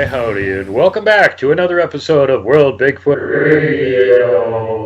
Howdy, and welcome back to another episode of World Bigfoot Radio.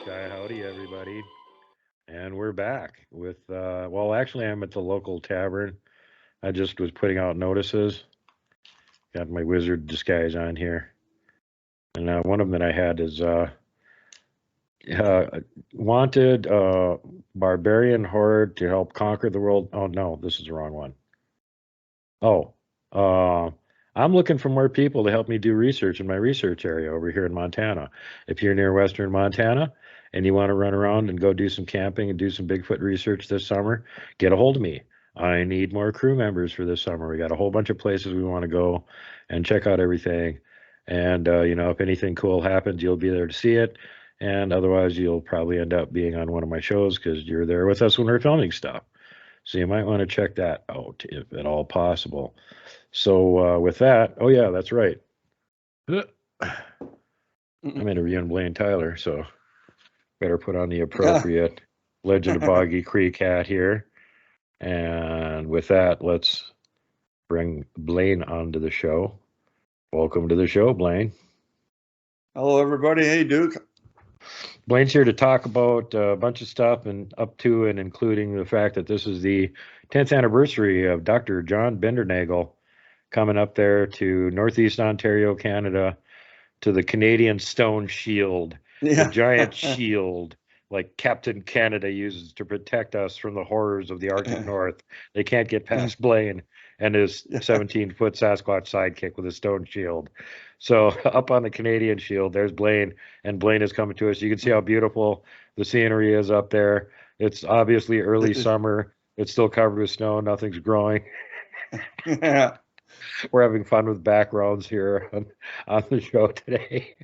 Howdy, everybody. And we're back with, well, actually, I'm at the local tavern. I just was putting out notices. Got my wizard disguise on here. And one of them that I had is wanted barbarian horde to help conquer the world. Oh, no, this is the wrong one. Oh, I'm looking for more people to help me do research in my research area over here in Montana. If you're near Western Montana, and you want to run around and go do some camping and do some Bigfoot research this summer, get a hold of me. I need more crew members for this summer. We got a whole bunch of places we want to go and check out everything. And, if anything cool happens, you'll be there to see it. And otherwise, you'll probably end up being on one of my shows because you're there with us when we're filming stuff. So you might want to check that out if at all possible. So with that, oh, yeah, that's right. I'm interviewing Blayne Tyler, so better put on the appropriate Legend of Boggy Creek hat here. And with that, let's bring Blayne onto the show. Welcome to the show, Blayne. Hello, everybody. Hey, Duke. Blayne's here to talk about a bunch of stuff and up to and including the fact that this is the 10th anniversary of Dr. John Bindernagel coming up there to Northeast Ontario, Canada, to the Canadian Stone Shield. The giant shield like Captain Canada uses to protect us from the horrors of the Arctic North. They can't get past Blayne and his 17-foot Sasquatch sidekick with a stone shield. So up on the Canadian shield, there's Blayne, and Blayne is coming to us. You can see how beautiful the scenery is up there. It's obviously early summer. It's still covered with snow. Nothing's growing. Yeah. We're having fun with backgrounds here on the show today.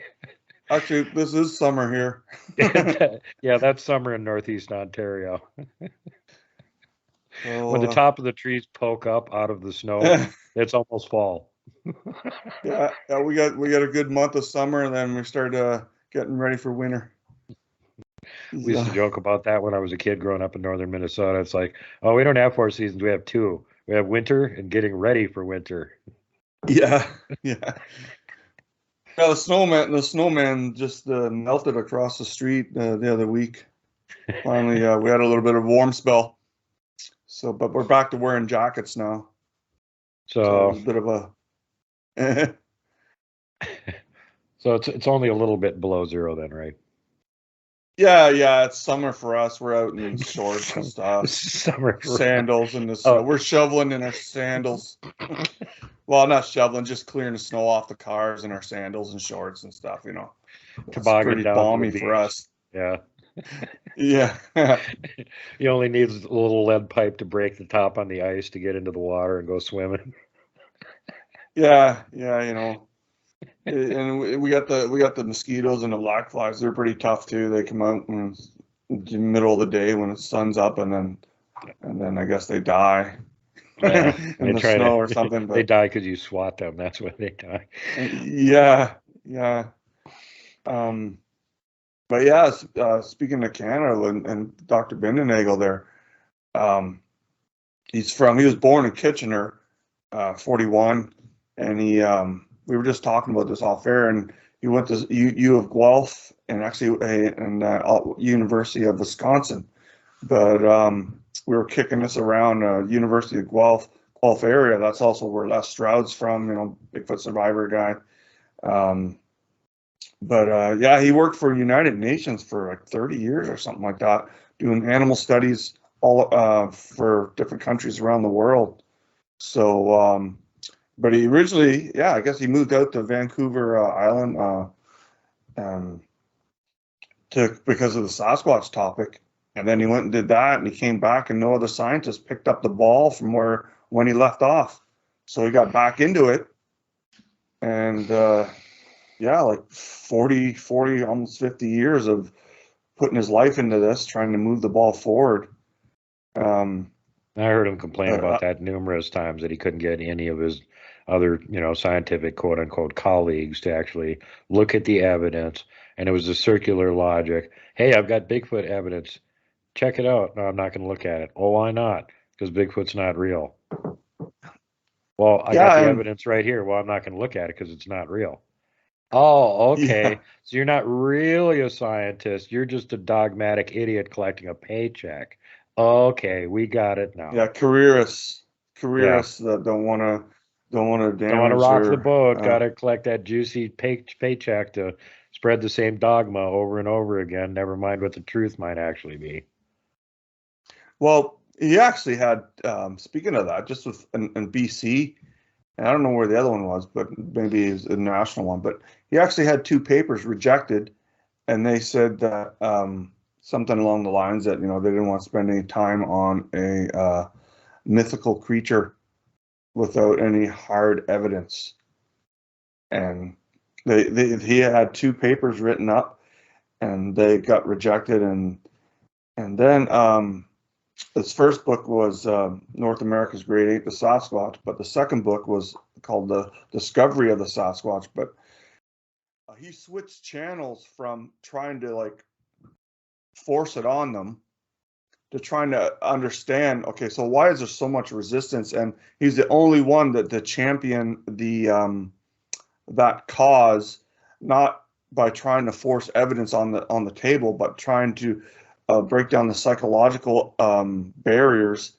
Actually, this is summer here. Yeah, that's summer in Northeast Ontario. So, When the top of the trees poke up out of the snow, it's almost fall. yeah, we got a good month of summer, and then we started getting ready for winter. We used to joke about that when I was a kid growing up in northern Minnesota. It's like, oh, we don't have 4 seasons. We have two. We have winter and getting ready for winter. Yeah, yeah. Yeah, the snowman just melted across the street the other week. Finally, we had a little bit of warm spell. So, but we're back to wearing jackets now. So it was So, a bit of a so it's only a little bit below zero then, right? yeah, it's summer for us. We're out in shorts and stuff, Summer for sandals in the snow. oh, We're shoveling in our sandals. Well, not shoveling, just clearing the snow off the cars in our sandals and shorts and stuff. It's toboggan pretty down to the balmy for beach. us. Yeah. Yeah. You only need a little lead pipe to break the top on the ice to get into the water and go swimming. Yeah, and we got the mosquitoes and the black flies. They're pretty tough too. They come out in the middle of the day when the sun's up, and then I guess they die Yeah, in they the try snow to. or something. They But die because you swat them. That's why they die. yeah. Um, but yeah, speaking of Canada and Dr. Bindernagel there, um, he was born in Kitchener, 41, and we were just talking about this off air, and he went to U of Guelph and actually University of Wisconsin. But we were kicking this around University of Guelph area. That's also where Les Stroud's from, Bigfoot survivor guy. But yeah, he worked for United Nations for like 30 years or something like that, doing animal studies all for different countries around the world. So, but he originally, yeah, I guess he moved out to Vancouver Island um, because of the Sasquatch topic, and then he went and did that, and he came back, and no other scientist picked up the ball from when he left off. So he got back into it, and yeah, like 40, almost 50 years of putting his life into this, trying to move the ball forward. Um, I heard him complain but about that numerous times that he couldn't get any of his other, scientific quote unquote colleagues to actually look at the evidence. And it was a circular logic. Hey, I've got Bigfoot evidence. Check it out. No, I'm not going to look at it. Oh, why not? Because Bigfoot's not real. Well, I got yeah, the and evidence right here. Well, I'm not going to look at it because it's not real. Oh, yeah, okay. So you're not really a scientist. You're just a dogmatic idiot collecting a paycheck. Okay, we got it yeah, now. careerists Yeah. that don't want to Don't want to damage rock the their. boat. Got to collect that juicy paycheck to spread the same dogma over and over again. Never mind what the truth might actually be. Well, he actually had. Speaking of that, just in BC, and I don't know where the other one was, but maybe it's a national one. But he actually had two papers rejected, and they said that something along the lines that they didn't want to spend any time on a mythical creature without any hard evidence. And he had two papers written up, and they got rejected. And then his first book was North America's Great Ape, the Sasquatch, but the second book was called The Discovery of the Sasquatch. But he switched channels from trying to like force it on them to trying to understand, okay, so why is there so much resistance? And he's the only one that to champion that cause, not by trying to force evidence on the table, but trying to break down the psychological barriers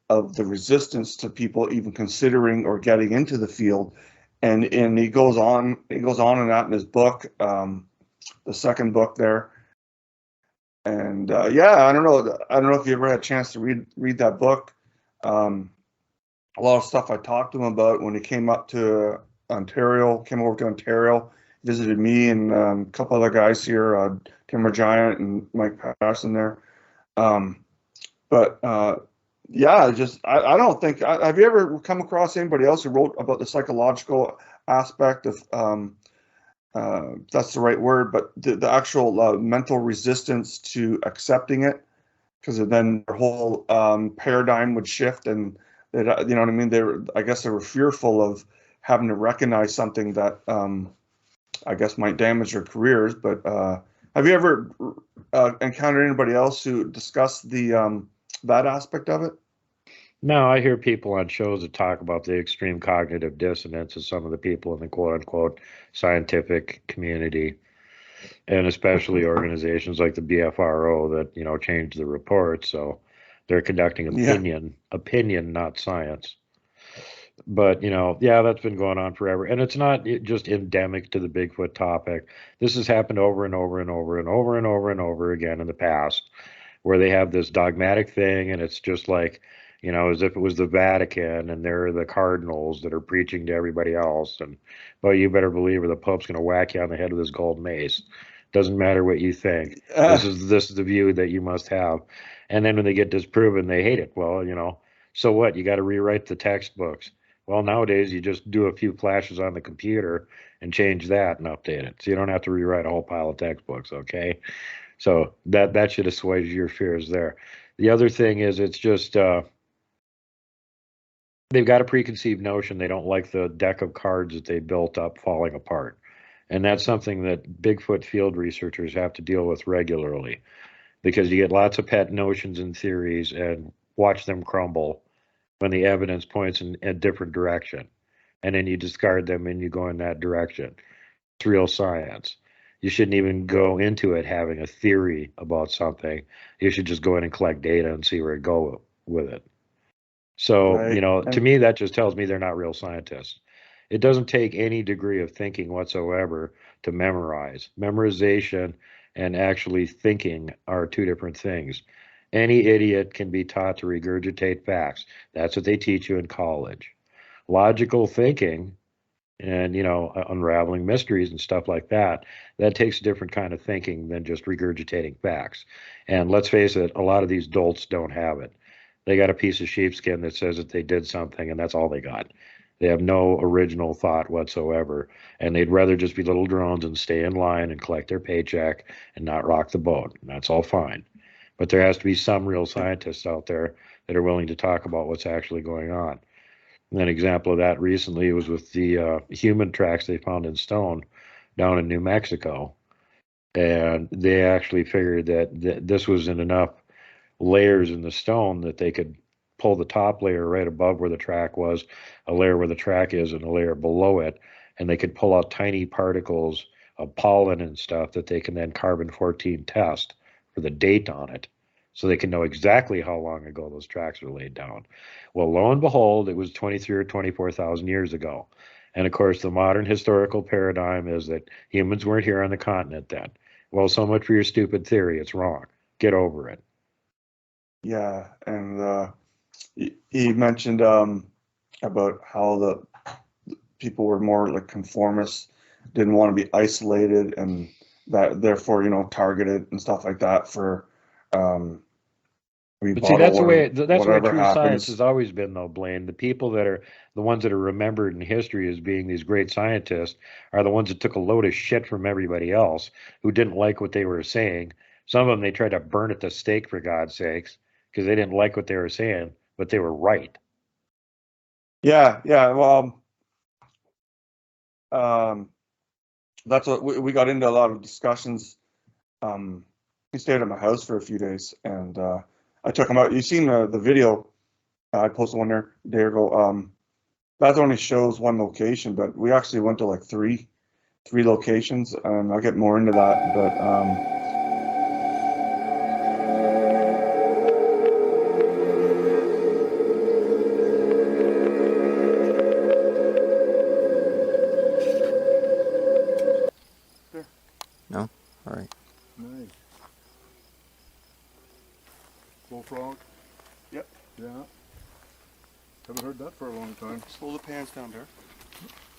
of the resistance to people even considering or getting into the field. And he goes on in that in his book, the second book there. And yeah, I don't know if you ever had a chance to read that book. A lot of stuff I talked to him about when he came over to Ontario, visited me and a couple other guys here, Timber Giant and Mike Patterson there. But yeah, just I don't think. Have you ever come across anybody else who wrote about the psychological aspect of that's the right word, but the actual mental resistance to accepting it? because then their whole paradigm would shift, and you know what I mean. I guess they were fearful of having to recognize something that I guess might damage their careers. But have you ever encountered anybody else who discussed the that aspect of it? No, I hear people on shows that talk about the extreme cognitive dissonance of some of the people in the quote unquote scientific community, and especially organizations like the BFRO that, you know, change the report. So they're conducting Yeah. opinion, not science. But, you know, yeah, that's been going on forever. And it's not just endemic to the Bigfoot topic. This has happened over and over and over and over and over and over again in the past, where they have this dogmatic thing, and it's just like, you know, as if it was the Vatican and they're the cardinals that are preaching to everybody else. And, well, you better believe or the Pope's going to whack you on the head with his gold mace. Doesn't matter what you think. This is the view that you must have. And then when they get disproven, they hate it. Well, you know, so what? You got to rewrite the textbooks. Well, nowadays you just do a few flashes on the computer and change that and update it. So you don't have to rewrite a whole pile of textbooks, okay? So that should assuage your fears there. The other thing is it's just they've got a preconceived notion. They don't like the deck of cards that they built up falling apart. And that's something that Bigfoot field researchers have to deal with regularly, because you get lots of pet notions and theories and watch them crumble when the evidence points in a different direction. And then you discard them and you go in that direction. It's real science. You shouldn't even go into it having a theory about something. You should just go in and collect data and see where it go with it. So, Right. you know, to me, that just tells me they're not real scientists. It doesn't take any degree of thinking whatsoever to memorize. Memorization and actually thinking are two different things. Any idiot can be taught to regurgitate facts. That's what they teach you in college. Logical thinking and, you know, unraveling mysteries and stuff like that, that takes a different kind of thinking than just regurgitating facts. And let's face it, a lot of these dolts don't have it. They got a piece of sheepskin that says that they did something, and that's all they got. They have no original thought whatsoever, and they'd rather just be little drones and stay in line and collect their paycheck and not rock the boat. And that's all fine. But there has to be some real scientists out there that are willing to talk about what's actually going on. An example of that recently was with the human tracks they found in stone down in New Mexico. And they actually figured that this was in enough layers in the stone that they could pull the top layer right above where the track was, a layer where the track is, and a layer below it. And they could pull out tiny particles of pollen and stuff that they can then carbon 14 test for the date on it, so they can know exactly how long ago those tracks were laid down. Well, lo and behold, it was 23 or 24,000 years ago. And of course, the modern historical paradigm is that humans weren't here on the continent then. Well, so much for your stupid theory. It's wrong. Get over it. Yeah, and he mentioned about how the people were more like conformists, didn't want to be isolated, and that therefore, you know, targeted and stuff like that for But see, that's the way whatever true science happens. has always been, though, Blayne. The people that are the ones that are remembered in history as being these great scientists are the ones that took a load of shit from everybody else who didn't like what they were saying. Some of them they tried to burn at the stake, for God's sakes, because they didn't like what they were saying, but they were right. Yeah, yeah. Well, um, that's what we got into a lot of discussions. He stayed at my house for a few days, and I took him out. You seen the video? I posted one there a day ago. That only shows one location, but we actually went to like three locations, and I'll get more into that. But No? All right. Nice. Bullfrog? Yep. Yeah. Haven't heard that for a long time. slow the pans down there,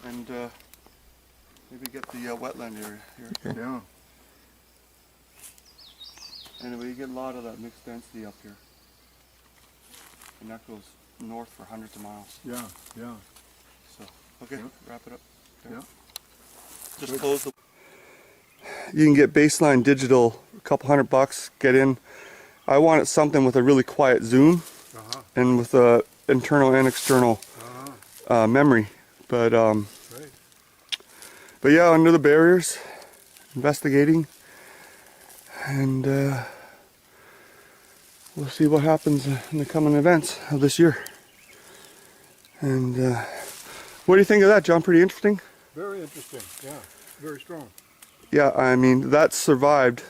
and maybe get the wetland area here. Yeah. Anyway, you get a lot of that mixed density up here, and that goes north for hundreds of miles. Yeah. Yeah. So, okay, Yep. wrap it up. Yeah. Just Good. close the. You can get baseline digital, a couple $100, get in, I wanted something with a really quiet zoom Uh-huh. and with a internal and external Uh-huh. memory. But Right. but yeah, under the barriers, investigating, and we'll see what happens in the coming events of this year. And what do you think of that, John? Pretty interesting? Very interesting. Yeah. Very strong. Yeah, I mean, that survived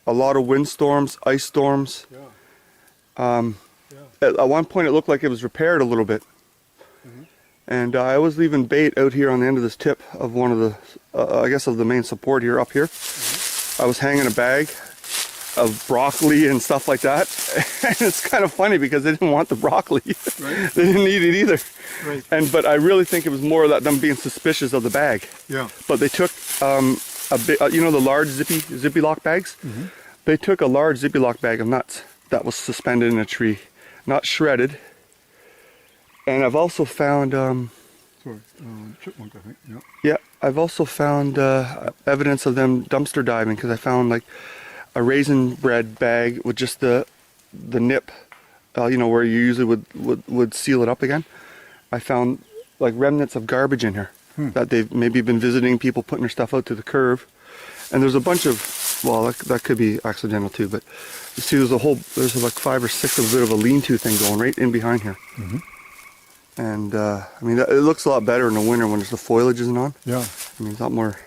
a lot of windstorms, ice storms. Yeah. At one point, it looked like it was repaired a little bit. Mm-hmm. And I was leaving bait out here on the end of this tip of one of the, I guess of the main support here, up here. Mm-hmm. I was hanging a bag of broccoli and stuff like that. And it's kind of funny because they didn't want the broccoli. Right. They didn't eat it either. Right. But I really think it was more that them being suspicious of the bag. Yeah. But they took a bit, you know, the large zippy lock bags. Mm-hmm. They took a large zippy lock bag of nuts that was suspended in a tree, not shredded. And I've also found, Sorry. Chipmunk, I think. Yeah. yeah, I've also found evidence of them dumpster diving because I found like a raisin bread bag with just the nip, you know, where you usually would seal it up again. I found like remnants of garbage in here that they've maybe been visiting people putting their stuff out to the curve. And there's a bunch of, well, that could be accidental too, but you see there's like 5 or 6 of a bit of a lean-to thing going right in behind here. Mm-hmm. And I mean, it looks a lot better in the winter when the foliage isn't on. Yeah. I mean, it's a lot more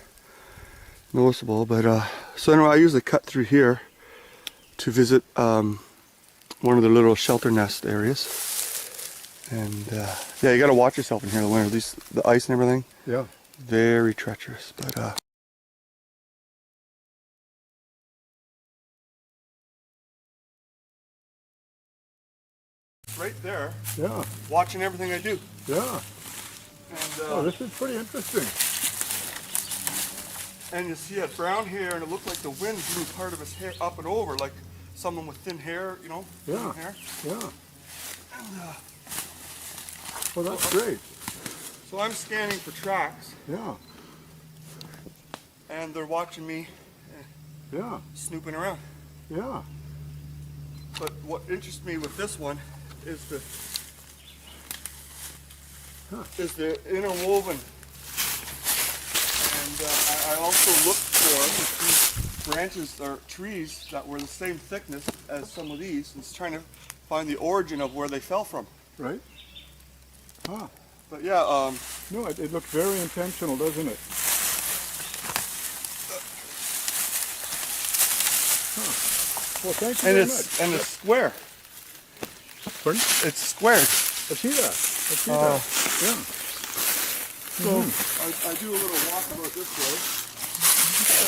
noticeable. But so anyway, I usually cut through here to visit one of the little shelter nest areas. And yeah, you got to watch yourself in here in the winter. The ice and everything, Yeah. very treacherous. But right there, Yeah. watching everything I do. Yeah. And Oh, this is pretty interesting. and you see it brown hair, and it looked like the wind blew part of his hair up and over, like someone with thin hair, you know, Yeah. thin hair. Yeah. And Well, that's great. so I'm scanning for tracks, Yeah. and they're watching me Yeah. snooping around. Yeah. But what interests me with this one is the interwoven. And I also looked for branches or trees that were the same thickness as some of these, and trying to find the origin of where they fell from. Right? Huh. But yeah, No, it looks very intentional, doesn't it? Huh. Well, thank you and very it's much. it's square. Pardon? It's squared. I see that. I see that. Yeah. So I do a little walk about this way.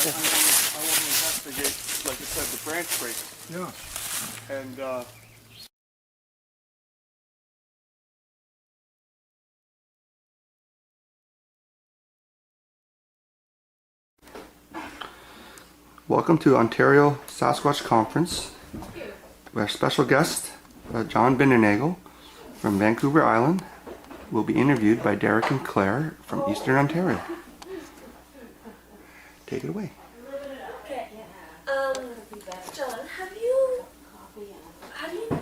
I want to investigate, like I said, the branch break. Yeah. And welcome to Ontario Sasquatch Conference. We have special guest, John Bindernagel from Vancouver Island. Will be interviewed by Derek and Claire from Eastern Ontario. Take it away. Okay. John, how do you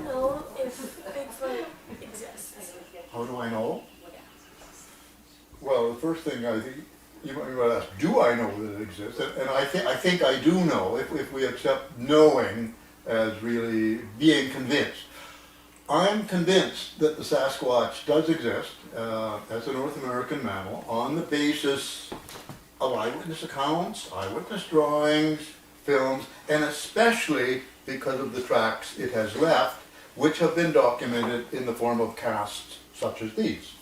know if Bigfoot exists? How do I know? Well, the first thing I think you might ask, do I know that it exists? And I think I do know if we accept knowing as really being convinced. I'm convinced that the Sasquatch does exist as a North American mammal on the basis of eyewitness accounts, eyewitness drawings, films, and especially because of the tracks it has left, which have been documented in the form of casts such as these.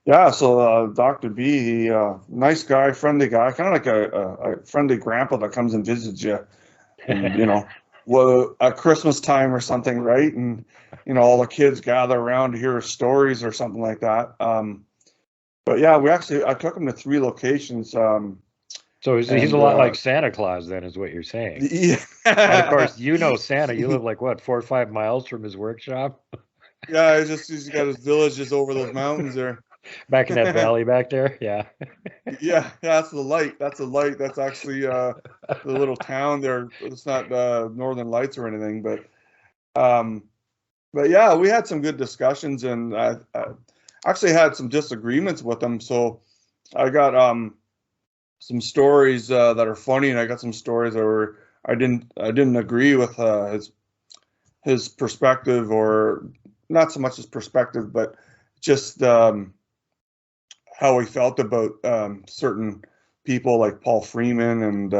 Yeah, so Dr. B, he nice guy, friendly guy, kind of like a friendly grandpa that comes and visits you, and well, at Christmas time or something, right? And all the kids gather around to hear stories or something like that. But yeah, I took him to 3 locations. So he's a And lot like Santa Claus, then, is what you're saying. yeah, And of course, Santa. You live like what, 4 or 5 miles from his workshop, yeah, he's got his villages over those mountains there. back in that valley back there. Yeah. Yeah, that's the light. That's the light. That's actually the little town there. It's not Northern Lights or anything, um, but yeah, we had some good discussions, and I actually had some disagreements with him. So I got some stories that are funny, and I got some stories that were I didn't agree with his perspective, or not so much his perspective, but just how he felt about certain people like Paul Freeman, and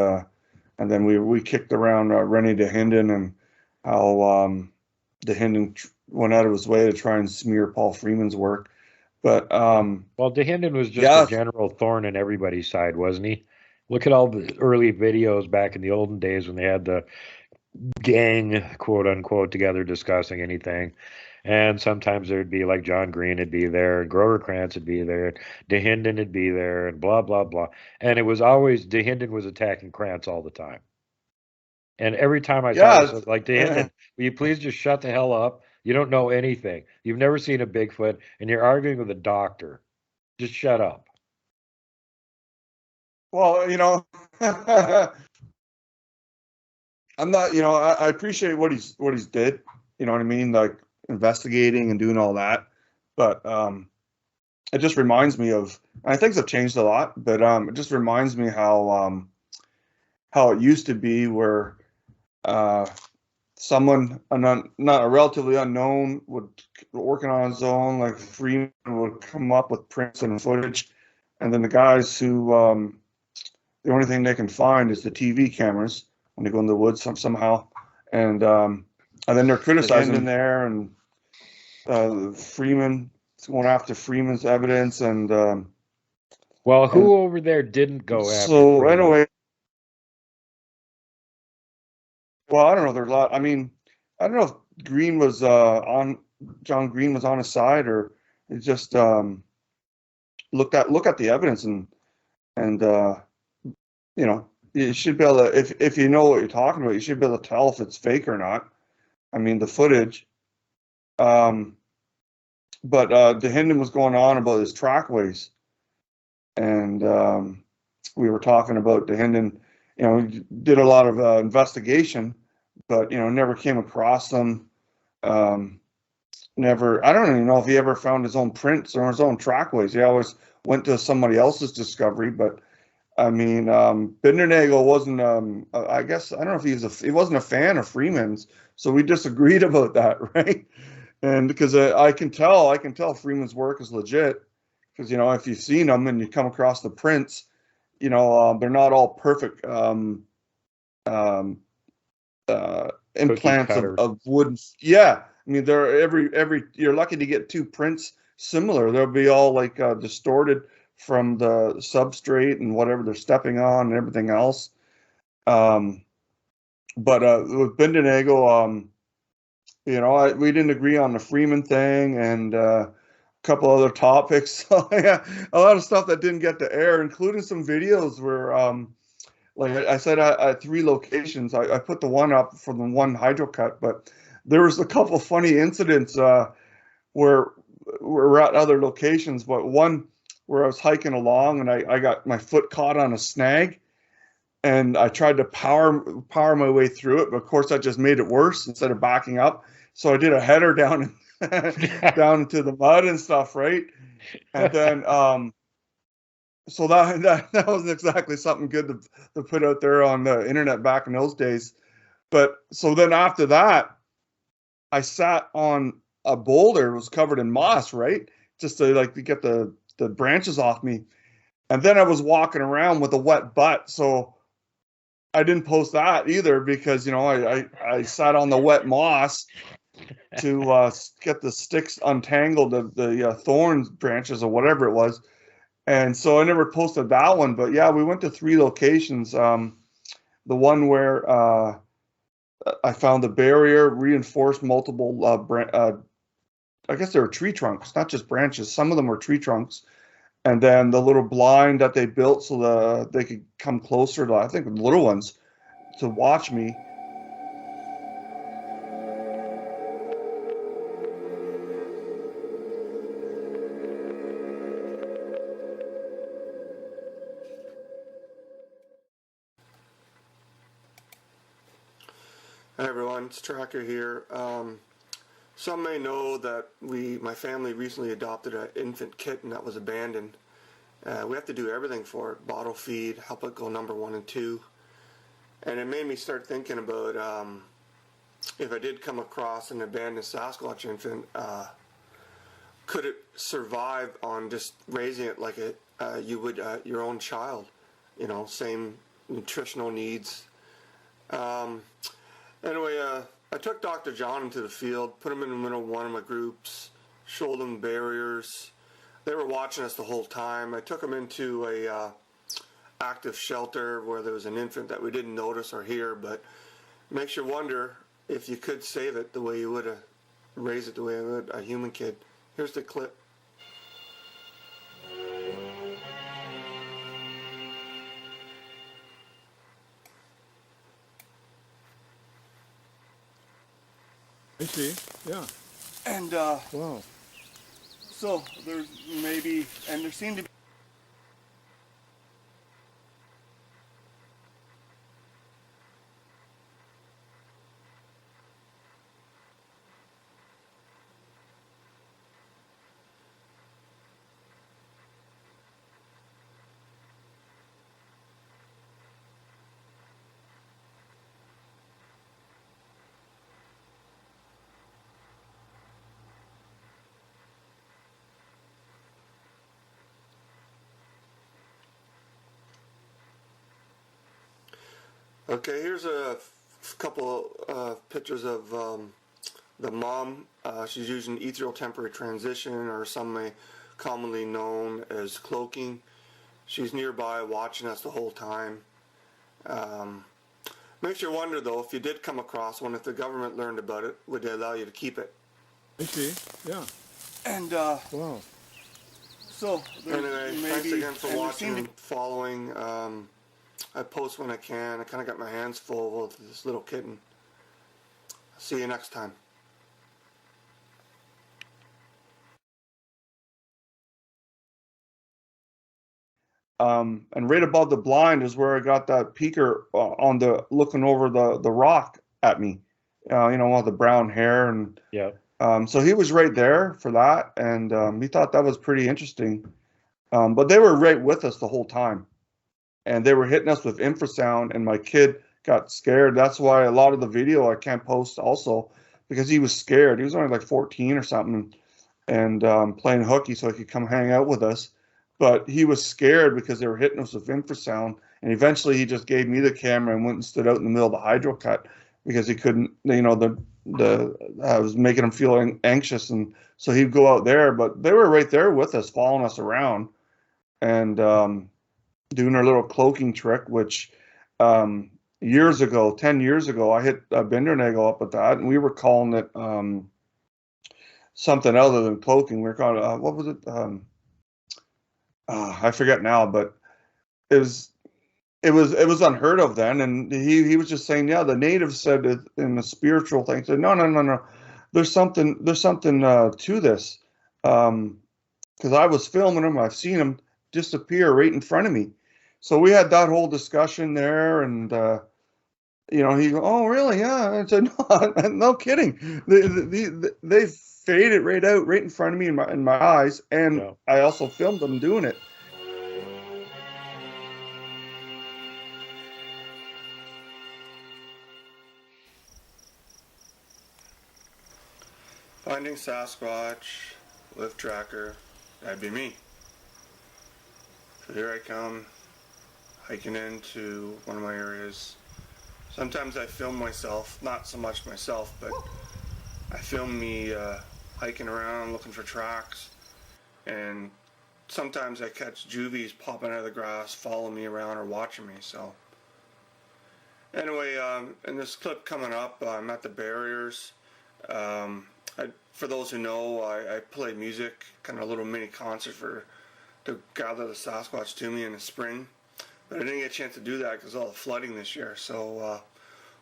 then we kicked around Rennie DeHinden, and how DeHinden went out of his way to try and smear Paul Freeman's work. But Well, DeHinden was just a yeah, general thorn in everybody's side, wasn't he? Look at all the early videos back in the olden days when they had the gang, quote unquote, together discussing anything. And sometimes there'd be like John Green would be there, and Grover Krantz would be there, and DeHinden would be there, and blah, blah, blah. And it was always DeHinden was attacking Krantz all the time. And every time I saw yeah, this, like, DeHinden, will you please just shut the hell up? You don't know anything. You've never seen a Bigfoot, and you're arguing with a doctor. Just shut up. well, I'm not, I appreciate what he's did, you know what I mean, like investigating and doing all that, but it just reminds me of, and things have changed a lot, but it just reminds me how it used to be, where someone not a relatively unknown would working on his own, like Freeman would come up with prints and footage, and then the guys who the only thing they can find is the TV cameras when they go in the woods somehow, and then they're criticizing him there, and Freeman going after Freeman's evidence, and Well, who over there didn't go after so Freeman? anyway, well, I don't know. There's a lot. I mean, I don't know if Green was John Green was on his side, or it just look at the evidence, and you should be able to, if you know what you're talking about, you should be able to tell if it's fake or not. I mean, the footage. But DeHinden was going on about his trackways, and we were talking about DeHinden. Did a lot of investigation, but never came across them. Never. I don't even know if he ever found his own prints or his own trackways. He always went to somebody else's discovery. But I mean, Bindernagel wasn't. I guess I don't know if he wasn't a fan of Freeman's, so we disagreed about that, right? And because I can tell Freeman's work is legit, because if you've seen them and you come across the prints, they're not all perfect implants of wood. Yeah, I mean, they're every you're lucky to get 2 prints similar. They'll be all like distorted from the substrate and whatever they're stepping on and everything else. But with Bindernagel, we didn't agree on the Freeman thing, and a couple other topics. Yeah, a lot of stuff that didn't get to air, including some videos where, like I said, at 3 locations. I put the one up for the one hydrocut, but there was a couple funny incidents where we're at other locations. But one where I was hiking along, and I got my foot caught on a snag, and I tried to power my way through it, but of course that just made it worse instead of backing up. So I did a header down down into the mud and stuff, right? And then so that wasn't exactly something good to put out there on the internet back in those days. But so then after that, I sat on a boulder, it was covered in moss, right? Just to get the branches off me. And then I was walking around with a wet butt, so I didn't post that either, because I sat on the wet moss to get the sticks untangled, the thorns branches or whatever it was. And so I never posted that one, but yeah, we went to 3 locations. The one where I found the barrier, reinforced multiple, I guess they were tree trunks, not just branches. Some of them were tree trunks. And then the little blind that they built so they could come closer to, I think, the little ones to watch me. Hi everyone, it's Tracker here. Some may know that my family recently adopted an infant kitten that was abandoned. We have to do everything for it, bottle feed, help it go number 1 and 2. And it made me start thinking about if I did come across an abandoned Sasquatch infant, could it survive on just raising it like you would your own child? You know, same nutritional needs. Anyway, I took Dr. John into the field, put him in the middle of one of my groups, showed him barriers. They were watching us the whole time. I took them into a active shelter where there was an infant that we didn't notice or hear, but it makes you wonder if you could save it the way you would raise it the way you would a human kid. Here's the clip. I see. Yeah. And Wow. so there's maybe, and there seemed to be Okay, here's a couple pictures of the mom. She's using ethereal temporary transition, or some may commonly known as cloaking. She's nearby watching us the whole time. Makes you wonder though, if you did come across one, if the government learned about it, would they allow you to keep it? I see. Yeah. And Wow. so there's anyway, maybe, thanks again for and there watching seemed to and following. I post when I can. I kind of got my hands full with this little kitten. See you next time. And right above the blind is where I got that peeker on the looking over the rock at me. You know, all the brown hair and Yeah. so he was right there for that, and he thought that was pretty interesting. But they were right with us the whole time, and they were hitting us with infrasound, and my kid got scared. That's why a lot of the video I can't post also, because he was scared. He was only like 14 or something, and playing hooky so he could come hang out with us. But he was scared because they were hitting us with infrasound, and eventually he just gave me the camera and went and stood out in the middle of the hydro cut because he couldn't, you know, I was making him feel anxious, and so he'd go out there. But they were right there with us, following us around, and doing their little cloaking trick, which years ago, 10 years ago, I hit a Bindernagel up with that, and we were calling it something other than cloaking. We were calling it, what was it? I forget now, but it was unheard of then. And he was just saying, yeah, the natives said it in the spiritual thing. Said, no. There's something to this. Because I was filming him, I've seen him disappear right in front of me. So we had that whole discussion there, and you know, he go, oh really? Yeah. I said, no kidding. They faded right out, right in front of me in my eyes, and Yeah. I also filmed them doing it. Finding Sasquatch with Tracker, that'd be me. So here I come, hiking into one of my areas. Sometimes I film myself, not so much myself, but I film me hiking around looking for tracks, and sometimes I catch juvies popping out of the grass, following me around or watching me. So anyway, in this clip coming up, I'm at the barriers. For those who know, I play music, kind of a little mini concert to gather the Sasquatch to me in the spring. But I didn't get a chance to do that because of all the flooding this year. So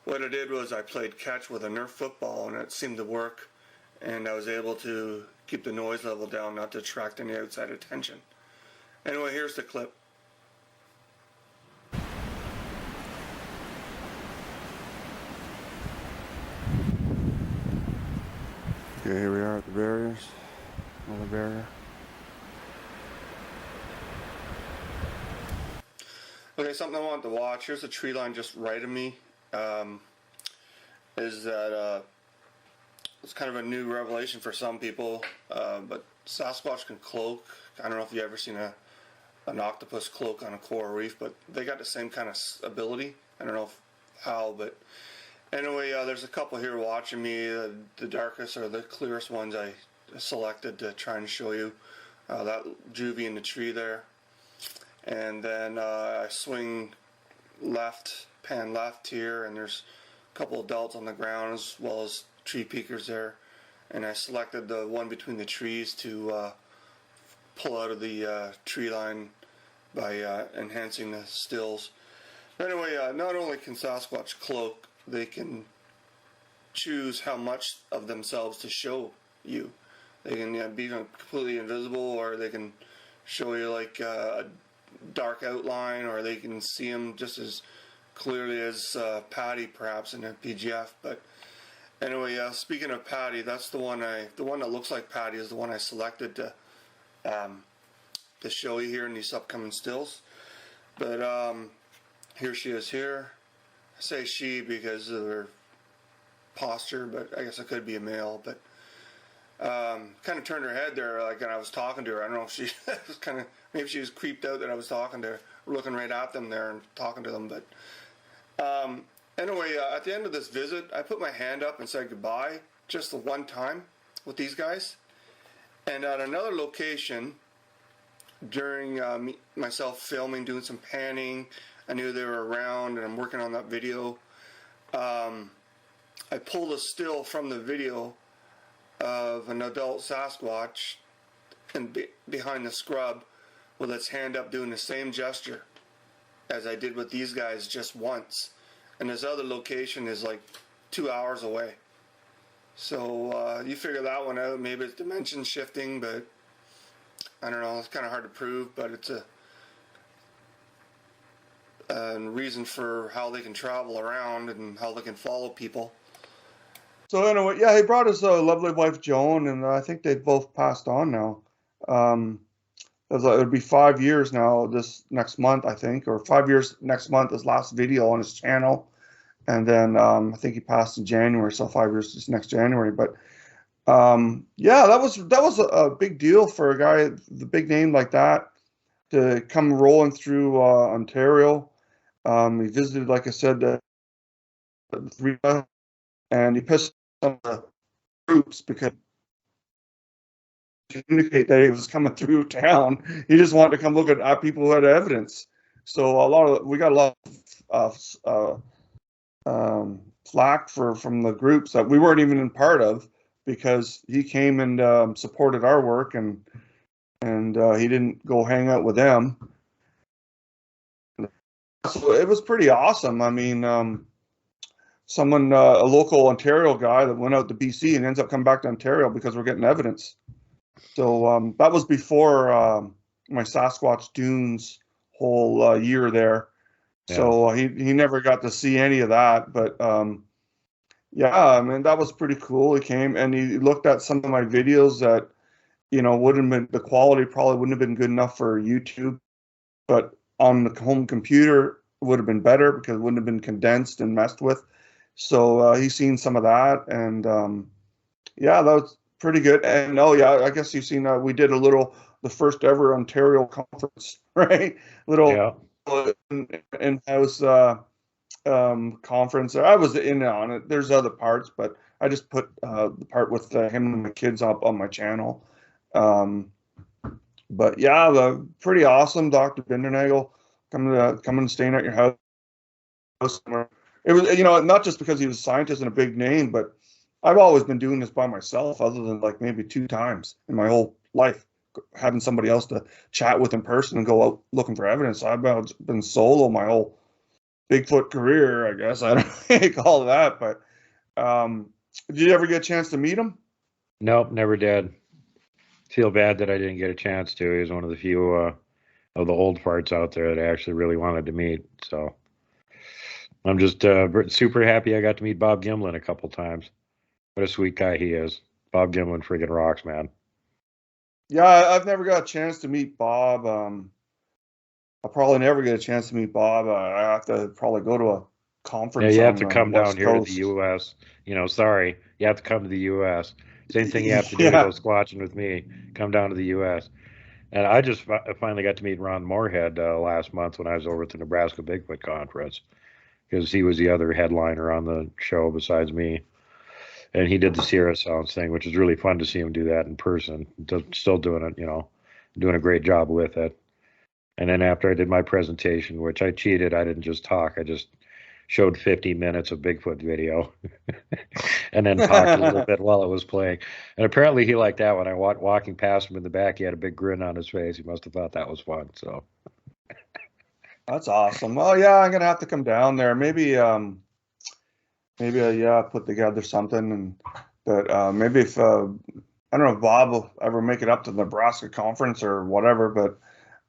what I did was I played catch with a Nerf football, and it seemed to work. And I was able to keep the noise level down, not to attract any outside attention. Anyway, here's the clip. Okay, here we are at the barriers. Another barrier. Okay, something I wanted to watch. Here's a tree line just right of me. Is that it's kind of a new revelation for some people, but Sasquatch can cloak. I don't know if you've ever seen an octopus cloak on a coral reef, but they got the same kind of ability. I don't know how, but anyway, there's a couple here watching me. The darkest or the clearest ones I selected to try and show you. That juvie in the tree there. And then I swing left, pan left here, and there's a couple adults on the ground as well as tree peekers there. And I selected the one between the trees to pull out of the tree line by enhancing the stills. Anyway, not only can Sasquatch cloak, they can choose how much of themselves to show you. They can be completely invisible, or they can show you like a dark outline, or they can see them just as clearly as Patty perhaps in a PGF. But anyway, speaking of Patty, that's the one that looks like Patty is the one I selected to show you here in these upcoming stills. But here she is here. I say she because of her posture, but I guess it could be a male. But kind of turned her head there like when I was talking to her. I don't know if she was maybe she was creeped out that I was talking to her, looking right at them there and talking to them. But anyway, at the end of this visit, I put my hand up and said goodbye just the one time with these guys. And at another location, during myself filming, doing some panning, I knew they were around and I'm working on that video. I pulled a still from the video of an adult Sasquatch and behind the scrub with its hand up doing the same gesture as I did with these guys just once. And this other location is like 2 hours away. So you figure that one out. Maybe it's dimension shifting, but I don't know. It's kind of hard to prove, but it's a reason for how they can travel around and how they can follow people. So anyway, yeah, he brought his lovely wife Joan, and I think they both passed on now. It would be 5 years now this next month, I think, or 5 years next month, his last video on his channel. And then I think he passed in January, so 5 years this next January. But yeah, that was a big deal for a guy, the big name like that, to come rolling through Ontario. He visited, like I said, and he pissed some of the groups because to indicate that he was coming through town. He just wanted to come look at people who had evidence. So we got a lot of flack from the groups that we weren't even in part of, because he came and supported our work, and he didn't go hang out with them. So it was pretty awesome. I mean, a local Ontario guy that went out to BC and ends up coming back to Ontario because we're getting evidence. So that was before my Sasquatch Dunes whole year there. Yeah. So he never got to see any of that. But yeah, I mean, that was pretty cool. He came and he looked at some of my videos that, wouldn't have been, the quality probably wouldn't have been good enough for YouTube, but on the home computer it would have been better because it wouldn't have been condensed and messed with. So he's seen some of that, and yeah, that was pretty good. And yeah, I guess you've seen we did the first ever Ontario conference, right? In-house conference. I was in on it. There's other parts, but I just put the part with him and the kids up on my channel. But yeah, pretty awesome. Dr. Bindernagel coming and staying at your house. It was, not just because he was a scientist and a big name, but I've always been doing this by myself, other than like maybe 2 times in my whole life, having somebody else to chat with in person and go out looking for evidence. I've been solo my whole Bigfoot career, I guess. I don't know what you call it that, but did you ever get a chance to meet him? Nope, never did. Feel bad that I didn't get a chance to. He was one of the few of the old farts out there that I actually really wanted to meet. So I'm just super happy I got to meet Bob Gimlin a couple times. What a sweet guy he is. Bob Gimlin friggin' rocks, man. Yeah, I've never got a chance to meet Bob. I'll probably never get a chance to meet Bob. I have to probably go to a conference. Yeah, you have to on, come West down here Coast. to the U.S. Sorry, you have to come to the U.S. Same thing you have to do to Yeah. go squatching with me. Come down to the U.S. And I just finally got to meet Ron Moorhead last month when I was over at the Nebraska Bigfoot Conference, because he was the other headliner on the show besides me. And he did the Sierra Sounds thing, which is really fun to see him do that in person. Still doing it, doing a great job with it. And then after I did my presentation, which I cheated, I didn't just talk. I just showed 50 minutes of Bigfoot video and then talked a little bit while it was playing. And apparently he liked that. When I walking past him in the back, he had a big grin on his face. He must have thought that was fun. So That's awesome. Well, yeah, I'm gonna have to come down there. Maybe put together something. But maybe if I don't know if Bob will ever make it up to the Nebraska conference or whatever. But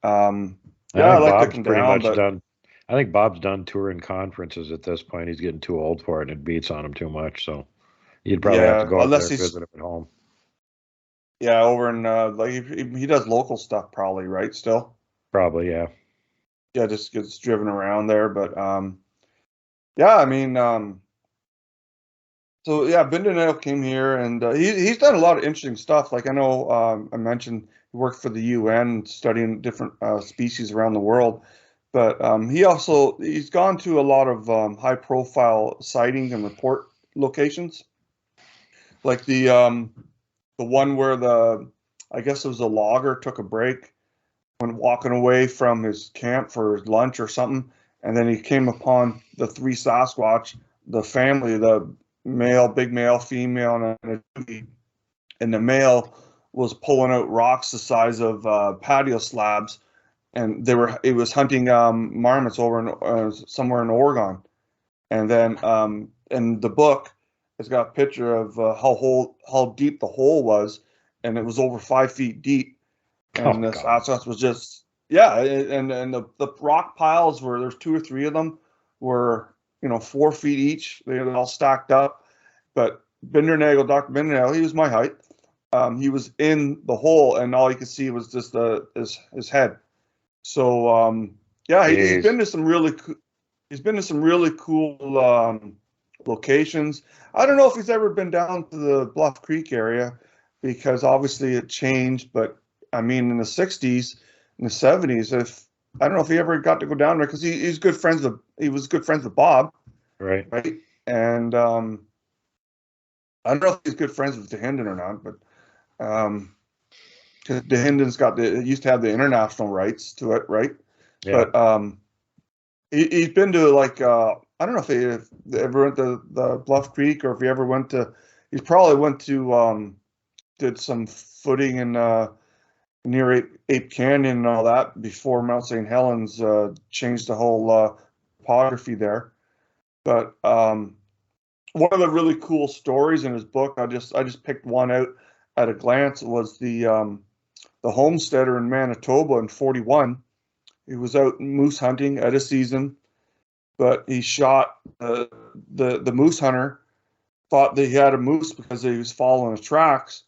I'd like to come down. But done. I think Bob's done touring conferences at this point. He's getting too old for it, and it beats on him too much. So you'd probably have to go up there and visit him at home. Yeah, over in like he does local stuff probably, right? Still. Probably, yeah. Yeah, just gets driven around there. But yeah, I mean, so yeah, Bindernagel came here, and he's done a lot of interesting stuff. Like I know I mentioned he worked for the UN studying different species around the world. But he's gone to a lot of high-profile sighting and report locations, like the one where I guess it was a logger took a break when walking away from his camp for lunch or something, and then he came upon the 3 Sasquatch, the family, the male, big male, female, and the male was pulling out rocks the size of patio slabs. And it was hunting marmots over in somewhere in Oregon, and then in the book, it's got a picture of how deep the hole was, and it was over 5 feet deep, and the Sasquatch was just and the rock piles there's 2 or 3 of them were 4 feet each. They were all stacked up, but Dr. Bindernagel, he was my height. He was in the hole, and all you could see was just his head. So he's been to some really cool locations. I don't know if he's ever been down to the Bluff Creek area, because obviously it changed. But I mean, in the 60s, in the 70s, I don't know if he ever got to go down there, because he was good friends with Bob, right? And I don't know if he's good friends with DeHinden or not, but because DeHinden's used to have the international rights to it, right? Yeah. But he's been to like I don't know if he ever went to the Bluff Creek, or if he ever went to. He probably went to did some footing in near Ape Canyon and all that before Mount St. Helens changed the whole topography there. But one of the really cool stories in his book, I just picked one out at a glance, was the homesteader in Manitoba in 41. He was out moose hunting at a season, but he shot the moose hunter, thought that he had a moose because he was following the tracks,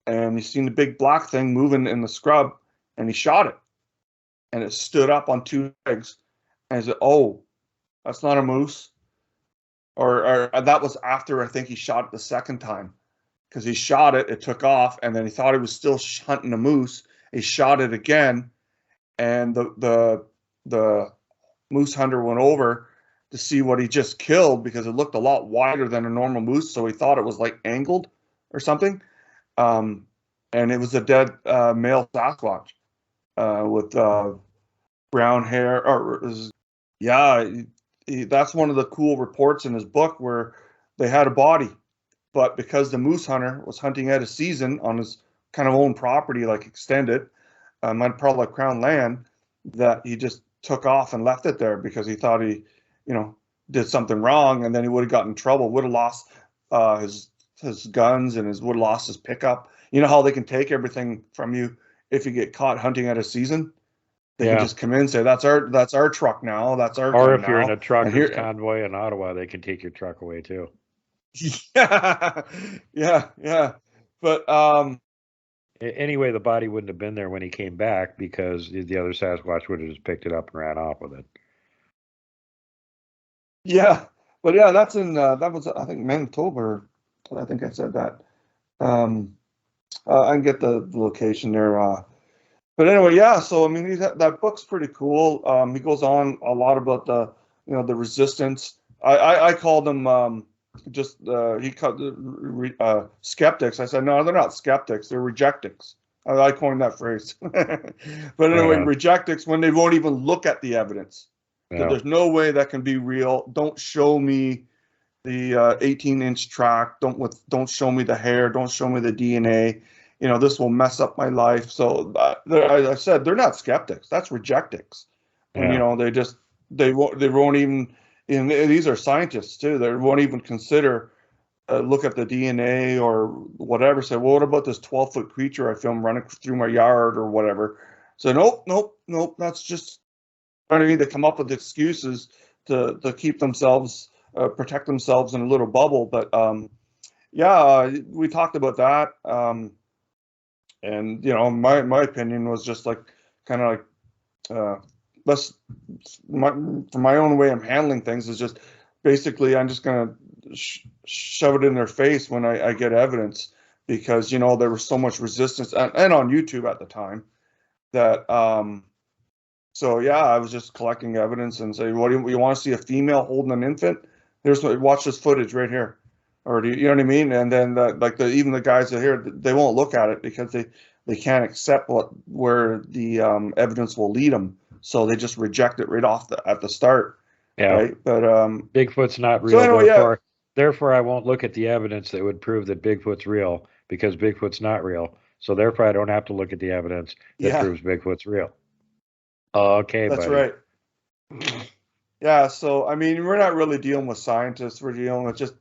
and he seen the big black thing moving in the scrub, and he shot it, and it stood up on 2 legs, and he said, "Oh, that's not a moose." Or that was after, I think, he shot it the second time, because he shot it, it took off, and then he thought he was still hunting a moose. He shot it again, and the moose hunter went over to see what he just killed because it looked a lot wider than a normal moose. So he thought it was like angled or something. And it was a dead male Sasquatch with brown hair. Yeah, that's one of the cool reports in his book where they had a body, but because the moose hunter was hunting out of season on his kind of own property, like extended, probably like Crown land, that he just took off and left it there because he thought he, did something wrong, and then he would have gotten in trouble, would have lost his guns, and would have lost his pickup. You know how they can take everything from you if you get caught hunting out of season? They can just come in and say, that's our truck now. That's our Or gun if you're in now." a trucker's convoy in Ottawa, they can take your truck away too. Yeah, yeah. But Anyway, the body wouldn't have been there when he came back because the other Sasquatch would have just picked it up and ran off with it. yeah, but yeah, that's in that was I think Manitoba. I think I said that. I can get the location there. But anyway, yeah. So I mean, that book's pretty cool. He goes on a lot about the resistance. I called them he called skeptics. I said no, they're not skeptics. They're rejectics. I coined that phrase. But anyway, rejectics when they won't even look at the evidence. Yeah. There's no way that can be real. Don't show me the 18-inch track. Don't show me the hair. Don't show me the DNA. This will mess up my life. So I said they're not skeptics. That's rejectics. And they won't even. And these are scientists too. They won't even consider look at the DNA or whatever. Say, well, what about this 12-foot creature I filmed running through my yard or whatever? So nope. That's just. I mean, they come up with excuses to keep themselves, protect themselves in a little bubble. But we talked about that. And my opinion was just like kind of like for my own way I'm handling things is just basically I'm just gonna shove it in their face when I get evidence because there was so much resistance and on YouTube at the time that so yeah, I was just collecting evidence and say, what do you want to see a female holding an infant? Watch this footage right here, or do you know what I mean? And then even the guys that here, they won't look at it because they can't accept where the evidence will lead them, so they just reject it right off at the start. Yeah. Right. But Bigfoot's not real. So anyway, therefore, I won't look at the evidence that would prove that Bigfoot's real because Bigfoot's not real. So therefore, I don't have to look at the evidence that proves Bigfoot's real. Okay, that's buddy. right. Yeah, so I mean, we're not really dealing with scientists. We're dealing with just,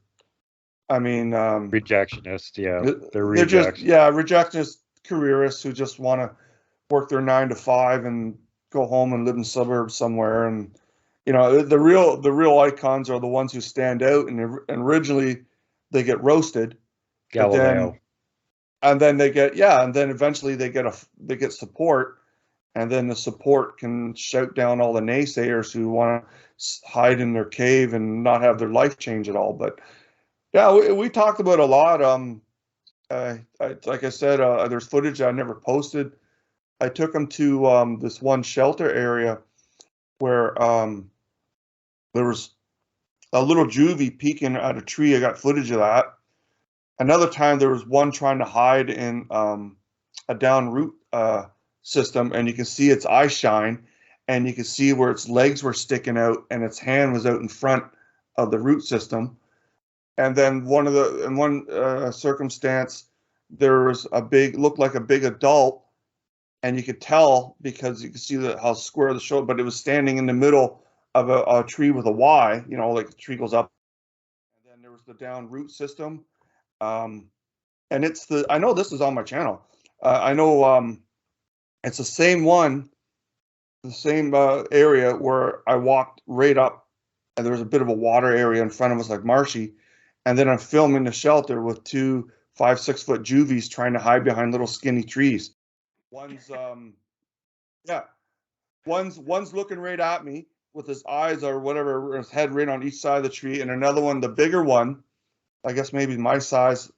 rejectionists. Yeah, they're just rejectionist careerists who just want to work their 9 to 5 and go home and live in suburbs somewhere. And the real icons are the ones who stand out. And originally they get roasted, Galileo, and then eventually they get support. And then the support can shout down all the naysayers who want to hide in their cave and not have their life change at all. But yeah, we talked about a lot. Like I said, there's footage I never posted. I took them to this one shelter area where there was a little juvie peeking at a tree. I got footage of that. Another time there was one trying to hide in a down root system, and you can see its eye shine, and you can see where its legs were sticking out and its hand was out in front of the root system. And then in one circumstance, there was looked like a big adult, and you could tell because you could see how square the shoulder, but it was standing in the middle of a tree with a Y, like the tree goes up. And then there was the down root system. And I know this is on my channel. I know it's the same one, the same area where I walked right up, and there was a bit of a water area in front of us, like marshy. And then I'm filming the shelter with 2 5-6 foot juvies trying to hide behind little skinny trees. One's looking right at me with his eyes or whatever, his head right on each side of the tree, and another one, the bigger one, I guess maybe my size,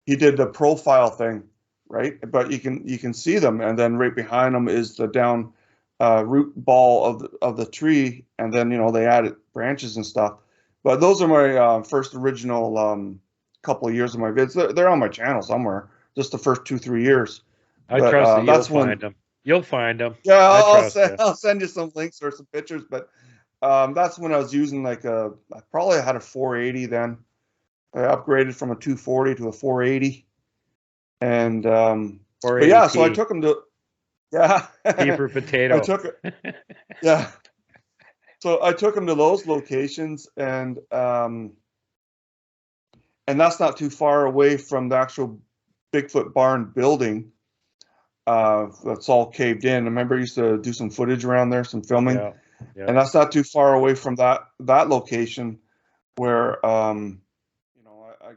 he did the profile thing. Right, but you can see them, and then right behind them is the down root ball of the tree, and then they added branches and stuff. But those are my first original couple of years of my vids. They're on my channel somewhere. Just the first 2-3 years. I But trust that you'll that's find them. You'll find them. Yeah, I I'll trust send you. I'll send you some links or some pictures. But that's when I was using like I probably had a 480 then. I upgraded from a 240 to a 480, and but yeah, so I 480p. took them to yeah. P for I potato. took it. Yeah. So I took them to those locations, and that's not too far away from the actual Bigfoot barn building. That's all caved in. I remember I used to do some footage around there, some filming, Yeah. Yeah. and that's not too far away from that location where I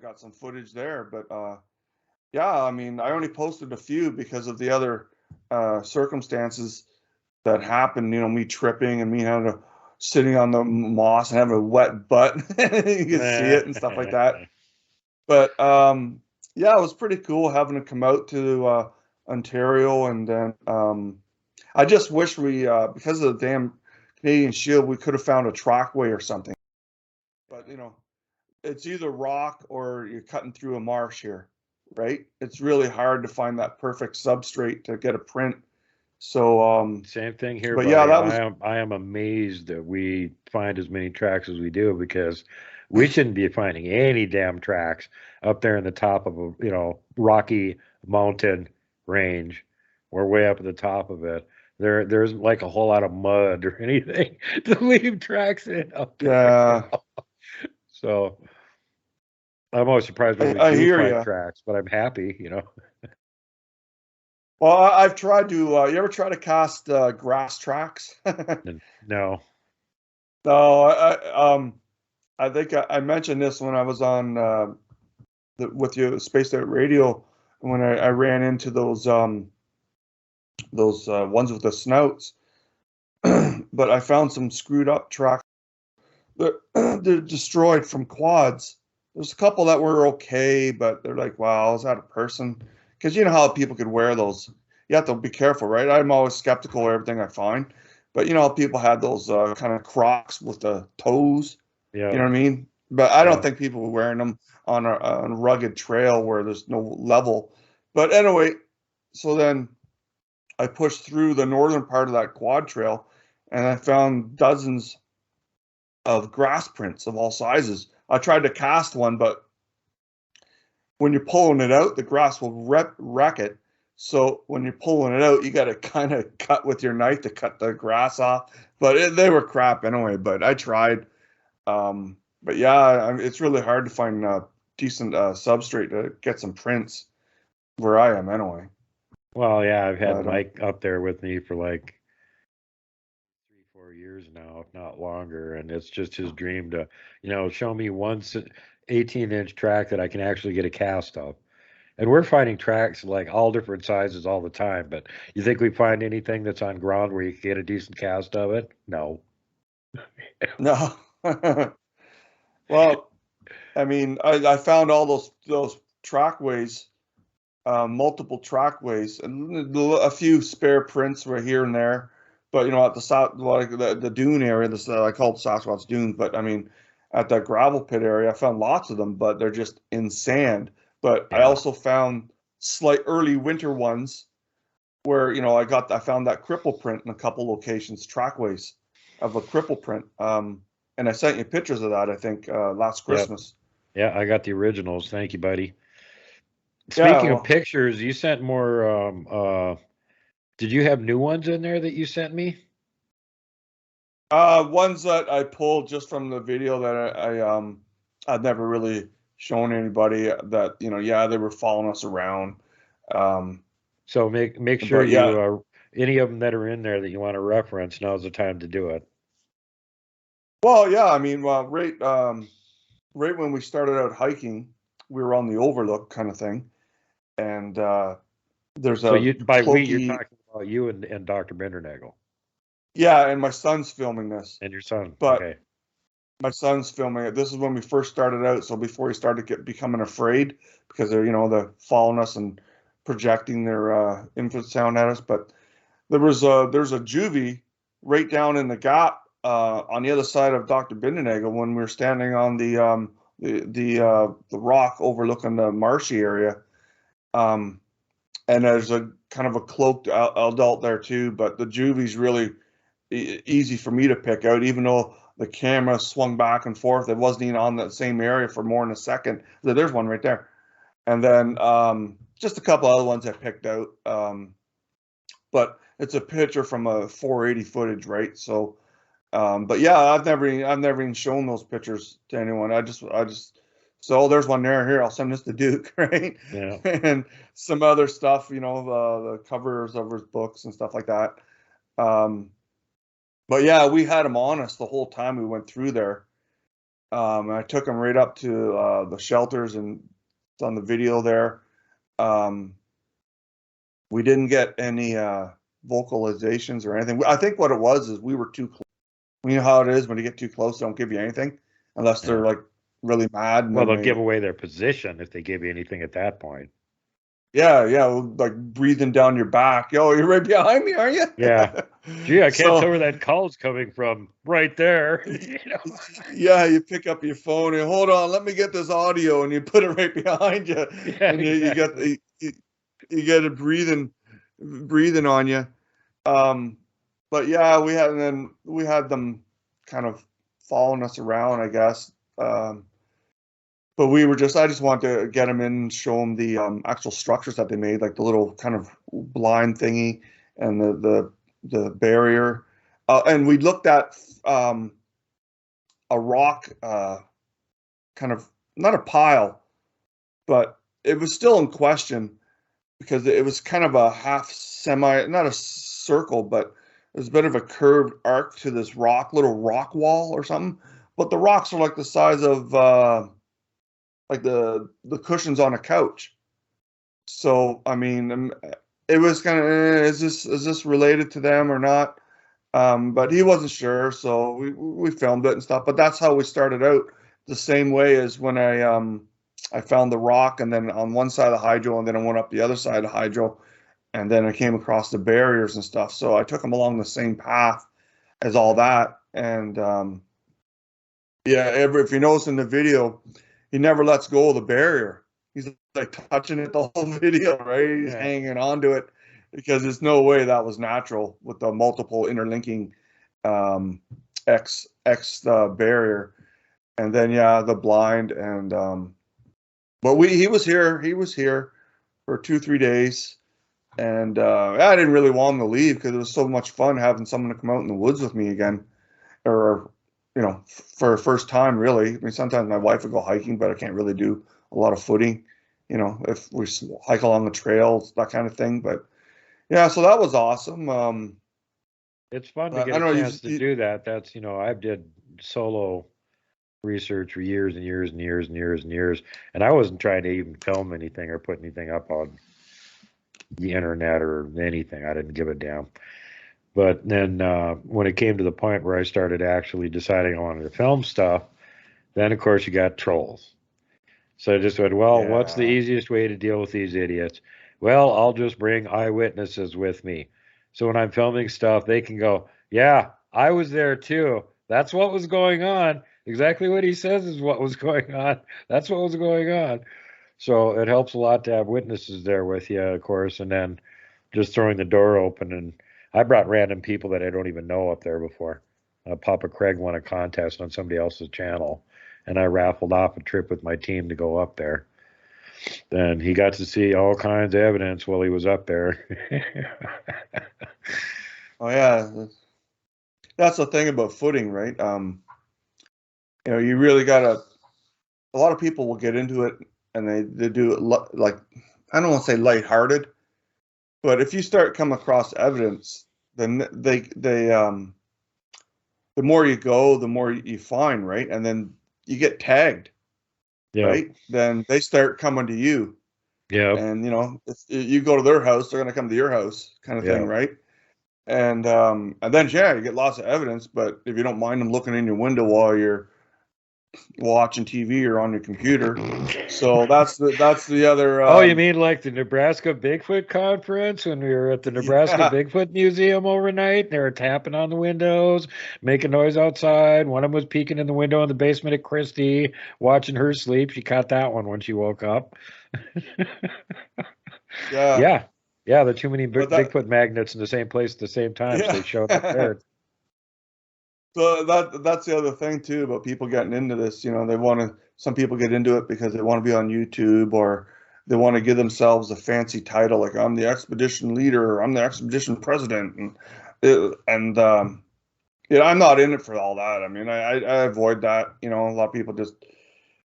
got some footage there. But yeah, I mean, I only posted a few because of the other circumstances that happened. Me tripping and me having to sitting on the moss and having a wet butt. You can see it and stuff like that. But yeah, it was pretty cool having to come out to Ontario, and then I just wish we, because of the damn Canadian Shield, we could have found a trackway or something. But it's either rock or you're cutting through a marsh here, right? It's really hard to find that perfect substrate to get a print. So Same thing here, but buddy. yeah, that was I am amazed that we find as many tracks as we do, because we shouldn't be finding any damn tracks up there in the top of a rocky mountain range. We're way up at the top of it. There isn't like a whole lot of mud or anything to leave tracks in up there. yeah. So I'm always surprised when we I do hear find ya. tracks, but I'm happy. Well, I've tried to. You ever try to cast grass tracks? No. No, I think I mentioned this when I was on with you, Spaced Out Radio, when I ran into those ones with the snouts. But I found some screwed up tracks. They're destroyed from quads. There's a couple that were okay, but they're like, wow, is that a person? Because you know how people could wear those. You have to be careful, right? I'm always skeptical of everything I find. But you know how people had those kind of Crocs with the toes. Yeah. You know what I mean? But I don't Yeah. think people were wearing them on a rugged trail where there's no level. But anyway, so then I pushed through the northern part of that quad trail, and I found dozens of grass prints of all sizes. I tried to cast one, but when you're pulling it out, the grass will wreck it. So when you're pulling it out, you got to kind of cut with your knife to cut the grass off. But they were crap anyway. But I tried. But yeah, it's really hard to find a decent substrate to get some prints where I am anyway. Well, yeah, I've had But, Mike up there with me for like 3, 4 years now, if not longer, and it's just his dream to, show me one 18-inch track that I can actually get a cast of. And we're finding tracks like all different sizes all the time, but you think we find anything that's on ground where you can get a decent cast of it? No. No. Well, I mean, I found all those trackways, multiple trackways, and a few spare prints were here and there. But at the south, like the dune area, this I call it Sasquatch Dunes. But I mean, at that gravel pit area, I found lots of them, but they're just in sand. But I Yeah. also found slight early winter ones where I found that cripple print in a couple locations, trackways of a cripple print. And I sent you pictures of that, I think, last Christmas. Yeah, I got the originals. Thank you, buddy. Yeah, Speaking well, of pictures, you sent more. Did you have new ones in there that you sent me? ones that I pulled just from the video that I'd never really shown anybody that yeah, they were following us around. So make sure But yeah, you any of them that are in there that you want to reference, now's the time to do it. well, yeah, I mean, well, right when we started out hiking, we were on the overlook kind of thing, and there's So a by we, you're cloaky, talking about you and Dr. Bindernagel yeah, and my son's filming this, and your son. but Okay. my son's filming it. This is when we first started out, so before he started becoming afraid because they're they're following us and projecting their infrasound at us. But there's a juvie right down in the gap on the other side of Dr. Bindernagel when we were standing on the rock overlooking the marshy area. And there's a kind of a cloaked adult there too, but the juvie's really easy for me to pick out, even though the camera swung back and forth. It wasn't even on that same area for more than a second. There's one right there. And then just a couple other ones I picked out. But it's a picture from a 480 footage, right? So, but yeah, I've never even shown those pictures to anyone. So there's one there. Here, I'll send this to Duke, right? Yeah. And some other stuff, you know, the covers of his books and stuff like that. But yeah, we had him on us the whole time we went through there. I took him right up to the shelters, and it's on the video there. We didn't get any vocalizations or anything. I think what it was is we were too close. You know how it is when you get too close, they don't give you anything unless they're like really mad. And Well, they'll give away their position if they give you anything at that point. Yeah, like breathing down your back. Yo, you're right behind me, are you? Yeah. Gee, I can't tell where that call's coming from. Right there. You know? Yeah, you pick up your phone and hold on, let me get this audio, and you put it right behind you, Yeah, and exactly. you get it breathing on you. But yeah, we had them kind of following us around, I guess. But I just wanted to get them in and show them the actual structures that they made, like the little kind of blind thingy and the barrier. And we looked at a rock, kind of, not a pile, but it was still in question because it was kind of a half semi, not a circle, but it was a bit of a curved arc to this little rock wall or something. But the rocks are like the size of like the cushions on a couch. So I mean, it was kind of is this related to them or not? But he wasn't sure, so we filmed it and stuff. But that's how we started out, the same way as when I found the rock, and then on one side of the hydro, and then I went up the other side of the hydro, and then I came across the barriers and stuff. So I took him along the same path as all that, and yeah, if you notice in the video, he never lets go of the barrier. He's like touching it the whole video, right? He's hanging on to it because there's no way that was natural with the multiple interlinking X barrier. And then yeah, the blind, and but he was here for 2-3 days, and I didn't really want him to leave because it was so much fun having someone to come out in the woods with me again, or you know, for a first time, really. I mean, sometimes my wife would go hiking, but I can't really do a lot of footing, you know, if we hike along the trails, that kind of thing. But yeah, so that was awesome. It's fun to get a chance to do that. That's, you know, I did solo research for years and years and years and years and years, and I wasn't trying to even film anything or put anything up on the internet or anything. I didn't give a damn. But then when it came to the point where I started actually deciding I wanted to film stuff, then of course you got trolls. So I just went, well, what's the easiest way to deal with these idiots? Well, I'll just bring eyewitnesses with me. So when I'm filming stuff, they can go, yeah, I was there too. That's what was going on. Exactly what he says is what was going on. That's what was going on. So it helps a lot to have witnesses there with you, of course, and then just throwing the door open. And I brought random people that I don't even know up there before. Papa Craig won a contest on somebody else's channel, and I raffled off a trip with my team to go up there. Then he got to see all kinds of evidence while he was up there. Oh yeah, that's the thing about footing, right? You know, you really gotta. A lot of people will get into it, and they do it like, I don't want to say lighthearted, but if you start come across evidence, then the more you go, the more you find, right? And then you get tagged, right? Then they start coming to you. Yeah. And you know, if you go to their house, they're gonna come to your house, kind of thing, right? And then yeah, you get lots of evidence, but if you don't mind them looking in your window while you're watching TV or on your computer. So that's the other. Oh, you mean like the Nebraska Bigfoot conference when we were at the Nebraska Yeah. Bigfoot Museum overnight? And they were tapping on the windows, making noise outside. One of them was peeking in the window in the basement at Christie, watching her sleep. She caught that one when she woke up. Yeah. Yeah. Yeah, the too many But that, Bigfoot magnets in the same place at the same time, so yeah. they showed up there. So that's the other thing too about people getting into this. You know, some people get into it because they want to be on YouTube, or they want to give themselves a fancy title like I'm the expedition leader, or I'm the expedition president, and you know, I'm not in it for all that. I mean, I avoid that. You know, a lot of people just,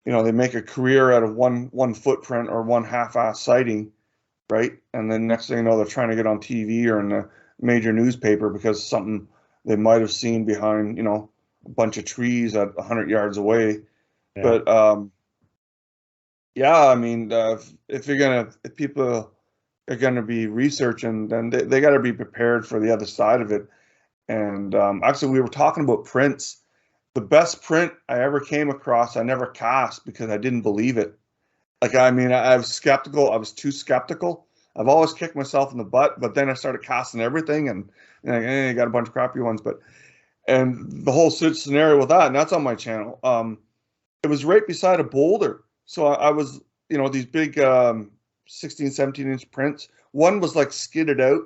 you know, they make a career out of one footprint or one half-ass sighting, right? And then next thing you know, they're trying to get on TV or in a major newspaper because something they might have seen behind, you know, a bunch of trees at 100 yards away. Yeah. But yeah, I mean, if people are gonna be researching, then they got to be prepared for the other side of it. And actually, we were talking about prints. The best print I ever came across, I never cast because I didn't believe it. Like, I mean, I was skeptical. I was too skeptical. I've always kicked myself in the butt, but then I started casting everything, and I got a bunch of crappy ones. And the whole scenario with that, and that's on my channel. It was right beside a boulder. So I was, you know, these big 16, 17-inch prints. One was like skidded out,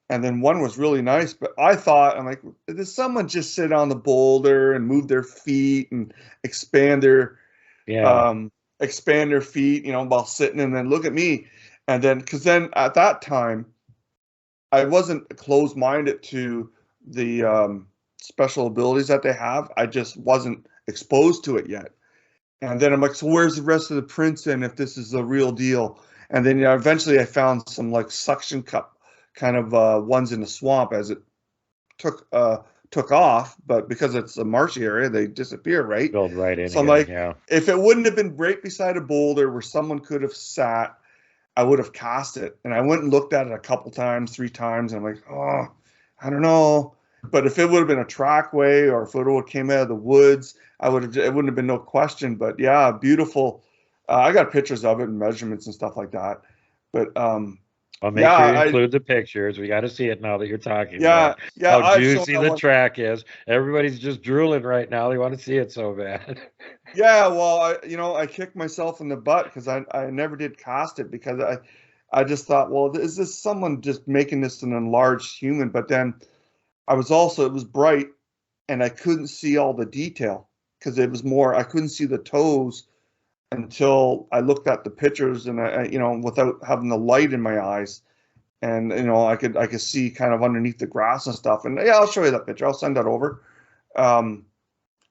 and then one was really nice. But I thought, I'm like, did someone just sit on the boulder and move their feet and expand their Yeah. expand their feet, you know, while sitting, and then look at me. And then, because then at that time, I wasn't closed-minded to the special abilities that they have. I just wasn't exposed to it yet. And then I'm like, so where's the rest of the prints in if this is the real deal? And then, you know, eventually I found some like suction cup kind of ones in the swamp as it took off, but because it's a marshy area, they disappear, right? Build right in So I'm again. like, Yeah. if it wouldn't have been right beside a boulder where someone could have sat, I would have cast it. And I went and looked at it a couple times, 3 times, and I'm like, oh, I don't know. But if it would have been a trackway, or if it would have came out of the woods, it wouldn't have been no question. But yeah, beautiful. I got pictures of it and measurements and stuff like that. But I'll make yeah, sure you include the pictures. We got to see it now that you're talking yeah, about yeah, how I've shown juicy that the one. track is. Everybody's just drooling right now. They want to see it so bad. Yeah, well, I kicked myself in the butt because I never did cast it because I just thought, well, is this someone just making this an enlarged human? But then it was bright, and I couldn't see all the detail because I couldn't see the toes until I looked at the pictures, and you know, without having the light in my eyes, and you know, I could see kind of underneath the grass and stuff. And yeah, I'll show you that picture. I'll send that over.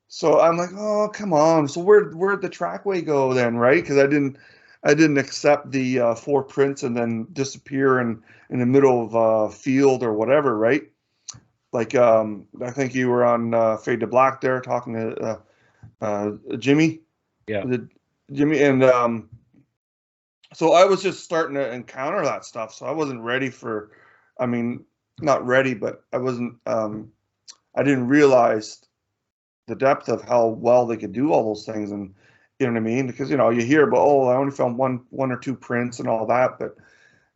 So I'm like, oh, come on. So where'd the trackway go then, right? Because I didn't accept the 4 prints and then disappear in the middle of a field or whatever, right? Like I think you were on Fade to Black there talking to Jimmy. Yeah. Jimmy, and so I was just starting to encounter that stuff. So I wasn't ready for, I mean, not ready, but I wasn't. I didn't realize the depth of how well they could do all those things, and you know what I mean? Because you know, you hear about, oh, I only found one or 2 prints and all that, but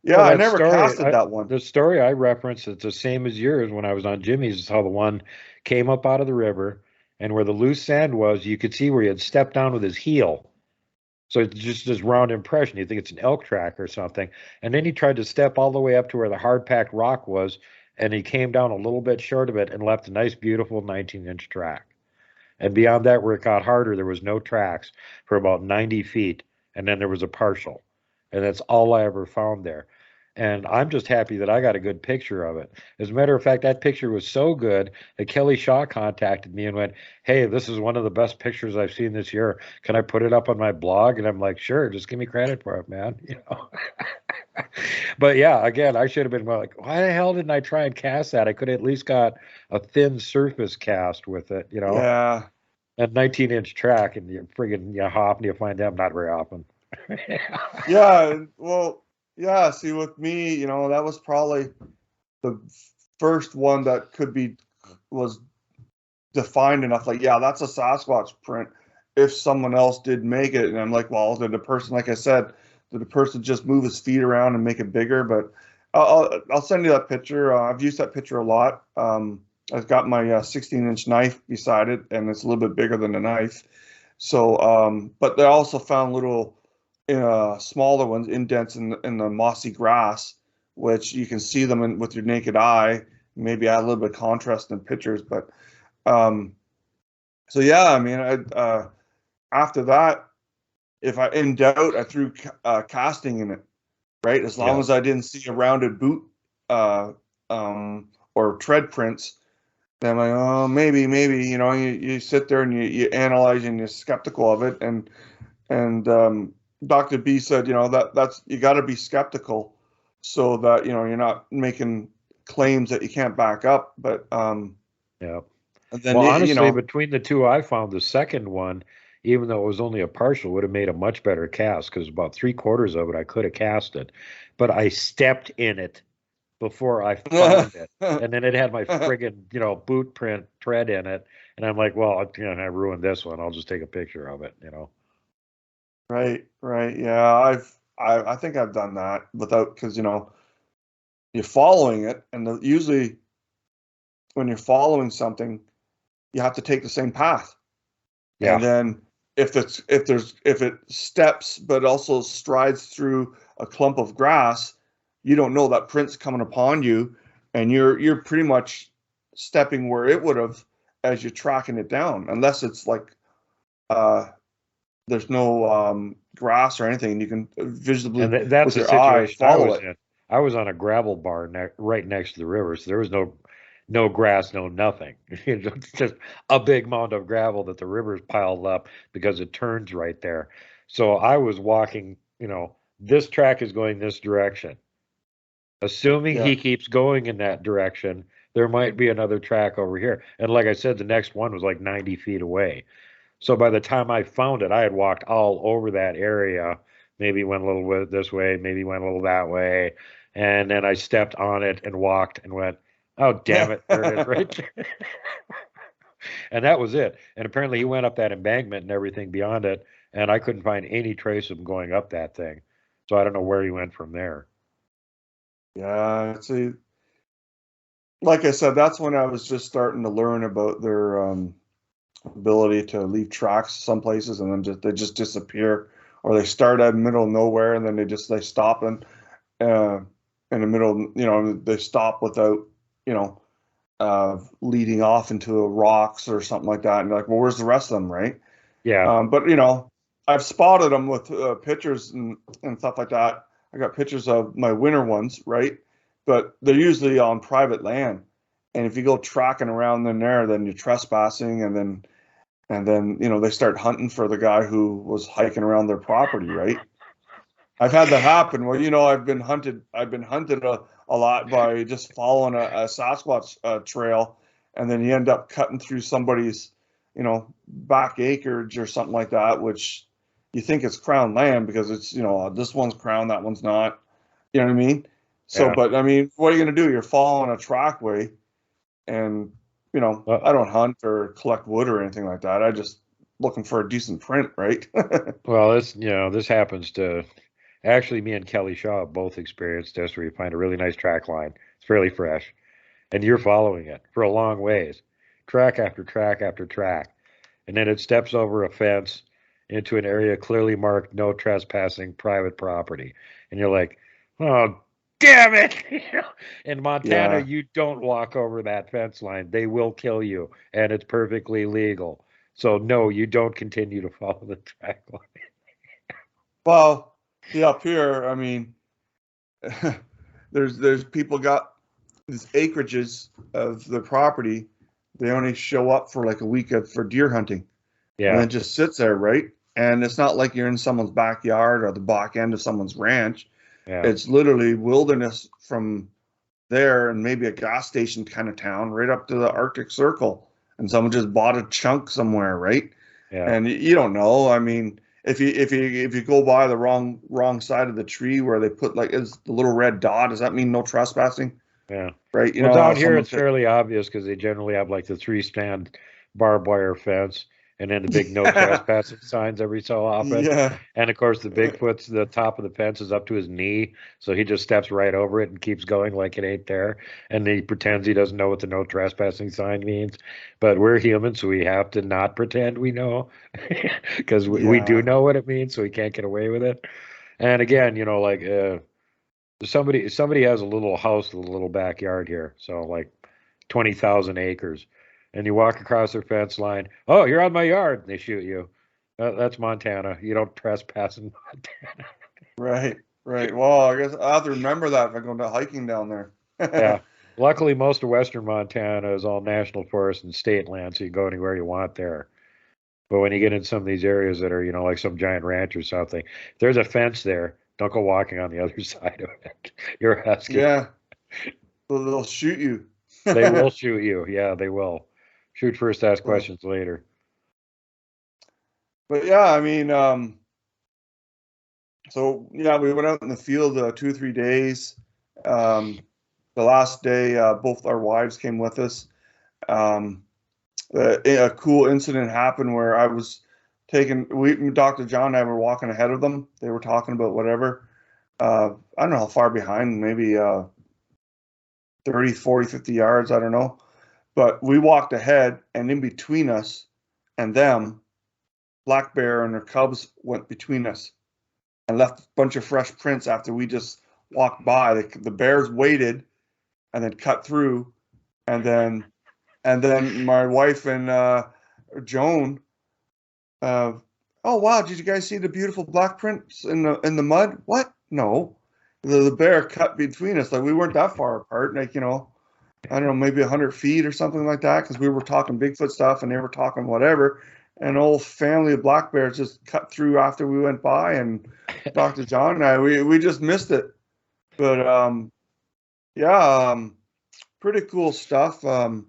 yeah, Well, I that never story, casted that one. the story I referenced, it's the same as yours when I was on Jimmy's, is how the one came up out of the river, and where the loose sand was, you could see where he had stepped down with his heel. So it's just this round impression. You think it's an elk track or something. And then he tried to step all the way up to where the hard packed rock was, and he came down a little bit short of it and left a nice, beautiful 19-inch track. And beyond that, where it got harder, there was no tracks for about 90 feet. And then there was a partial. And that's all I ever found there. And I'm just happy that I got a good picture of it. As a matter of fact, that picture was so good that Kelly Shaw contacted me and went, hey, this is one of the best pictures I've seen this year. Can I put it up on my blog? And I'm like, sure, just give me credit for it, man. You know. But yeah, again, I should have been like, why the hell didn't I try and cast that? I could have at least got a thin surface cast with it, you know. Yeah, A 19-inch track, and you friggin' how often do you find them? Not very often. yeah. Well, yeah. See, with me, you know, that was probably the first one that was defined enough. Like, yeah, that's a Sasquatch print, if someone else did make it, and I'm like, well, did the person, like I said, did the person just move his feet around and make it bigger? But I'll send you that picture. I've used that picture a lot. I've got my 16-inch knife beside it, and it's a little bit bigger than the knife. So, but they also found little smaller ones, indents in the mossy grass, which you can see them with your naked eye. Maybe add a little bit of contrast in pictures, but so yeah, I mean, after that, if I in doubt, I threw casting in it, right? As long as I didn't see a rounded boot or tread prints, then I'm like, oh, maybe, you sit there and you analyze and you're skeptical of it, and Dr. B said, that's you got to be skeptical so that you're not making claims that you can't back up. But yeah. and then Well, honestly, between the two, I found the second one, even though it was only a partial, would have made a much better cast because about 3/4 of it I could have casted, but I stepped in it before I found it, and then it had my friggin' boot print tread in it, and I'm like, well, I ruined this one. I'll just take a picture of it. Right, yeah, I think I've done that without, because you're following it, and usually when you're following something, you have to take the same path. Yeah. And then if it steps but also strides through a clump of grass, you don't know that print's coming upon you, and you're pretty much stepping where it would have as you're tracking it down, unless it's like there's no grass or anything, and you can visibly And that's with the your eye situation I follow was it. in. I was on a gravel bar right next to the river, so there was no grass, no nothing. Just a big mound of gravel that the river's piled up because it turns right there. So I was walking, this track is going this direction. Assuming Yeah. he keeps going in that direction, there might be another track over here. And like I said, the next one was like 90 feet away. So by the time I found it, I had walked all over that area. Maybe went a little bit this way, maybe went a little that way. And then I stepped on it and walked and went, oh, damn it, there it is right there. And that was it. And apparently he went up that embankment and everything beyond it. And I couldn't find any trace of him going up that thing. So I don't know where he went from there. Yeah, see, like I said, that's when I was just starting to learn about their ability to leave tracks some places, and then they just disappear, or they start out in the middle of nowhere and then they stop in the middle. They stop without leading off into rocks or something like that, and you're like, well, where's the rest of them, right? Yeah. But I've spotted them with pictures and stuff like that. I got pictures of my winter ones, right? But they're usually on private land, and if you go tracking around in there, then you're trespassing, and then they start hunting for the guy who was hiking around their property, right? I've had that happen. Well, I've been hunted a lot by just following a Sasquatch trail, and then you end up cutting through somebody's back acreage or something like that, which you think it's crown land because it's this one's crown, that one's not. You know what I mean? So, Yeah. but I mean, what are you going to do? You're following a trackway, and I don't hunt or collect wood or anything like that. I just looking for a decent print, right? Well, this happens to actually me and Kelly Shaw have both experienced this where you find a really nice track line. It's fairly fresh, and you're following it for a long ways, track after track after track. And then it steps over a fence into an area clearly marked no trespassing private property. And you're like, oh, damn it. In Montana, Yeah. you don't walk over that fence line. They will kill you, and it's perfectly legal. So, no, you don't continue to follow the track line. Well, see, up here, I mean, there's people got these acreages of the property. They only show up for like a week for deer hunting, and Yeah. then just sits there, right? And it's not like you're in someone's backyard or the back end of someone's ranch. Yeah. It's literally wilderness from there and maybe a gas station kind of town right up to the Arctic Circle, and someone just bought a chunk somewhere, right? Yeah. And you don't know. I mean, if you go by the wrong side of the tree where they put like is the little red dot, does that mean no trespassing? Yeah. Right? Well, How down here someone it's fairly obvious because they generally have like the 3-strand barbed wire fence, and then the big no trespassing signs every so often. Yeah. And of course, the Bigfoot's the top of the fence is up to his knee, so he just steps right over it and keeps going like it ain't there. And he pretends he doesn't know what the no trespassing sign means. But we're human, so we have to not pretend we know, because we do Yeah. know what it means, so we can't get away with it. And again, like somebody has a little house with a little backyard here, so like 20,000 acres, and you walk across their fence line. Oh, you're on my yard. And they shoot you. That's Montana. You don't trespass in Montana. Right. Right. Well, I guess I'll have to remember that if I go hiking down there. Yeah. Luckily, most of western Montana is all national forest and state land, so you can go anywhere you want there. But when you get in some of these areas that are, like some giant ranch or something, if there's a fence there, don't go walking on the other side of it. You're asking. Yeah. They'll shoot you. They will shoot you. Yeah, they will. Shoot first, ask Well, questions later. But yeah, I mean, so yeah, we went out in the field 2 or 3 days. The last day, both our wives came with us. A cool incident happened where I was Dr. John and I were walking ahead of them. They were talking about whatever. I don't know how far behind, maybe 30, 40, 50 yards, I don't know. But we walked ahead, and in between us and them, black bear and her cubs went between us and left a bunch of fresh prints after we just walked by. The bears waited and then cut through, and then my wife and Joan, oh wow, did you guys see the beautiful black prints in the mud? What? No, the bear cut between us. Like, we weren't that far apart, like, I don't know, maybe 100 feet or something like that, because we were talking Bigfoot stuff and they were talking whatever. An old family of black bears just cut through after we went by, and Dr. John and I, we just missed it. But yeah, pretty cool stuff. But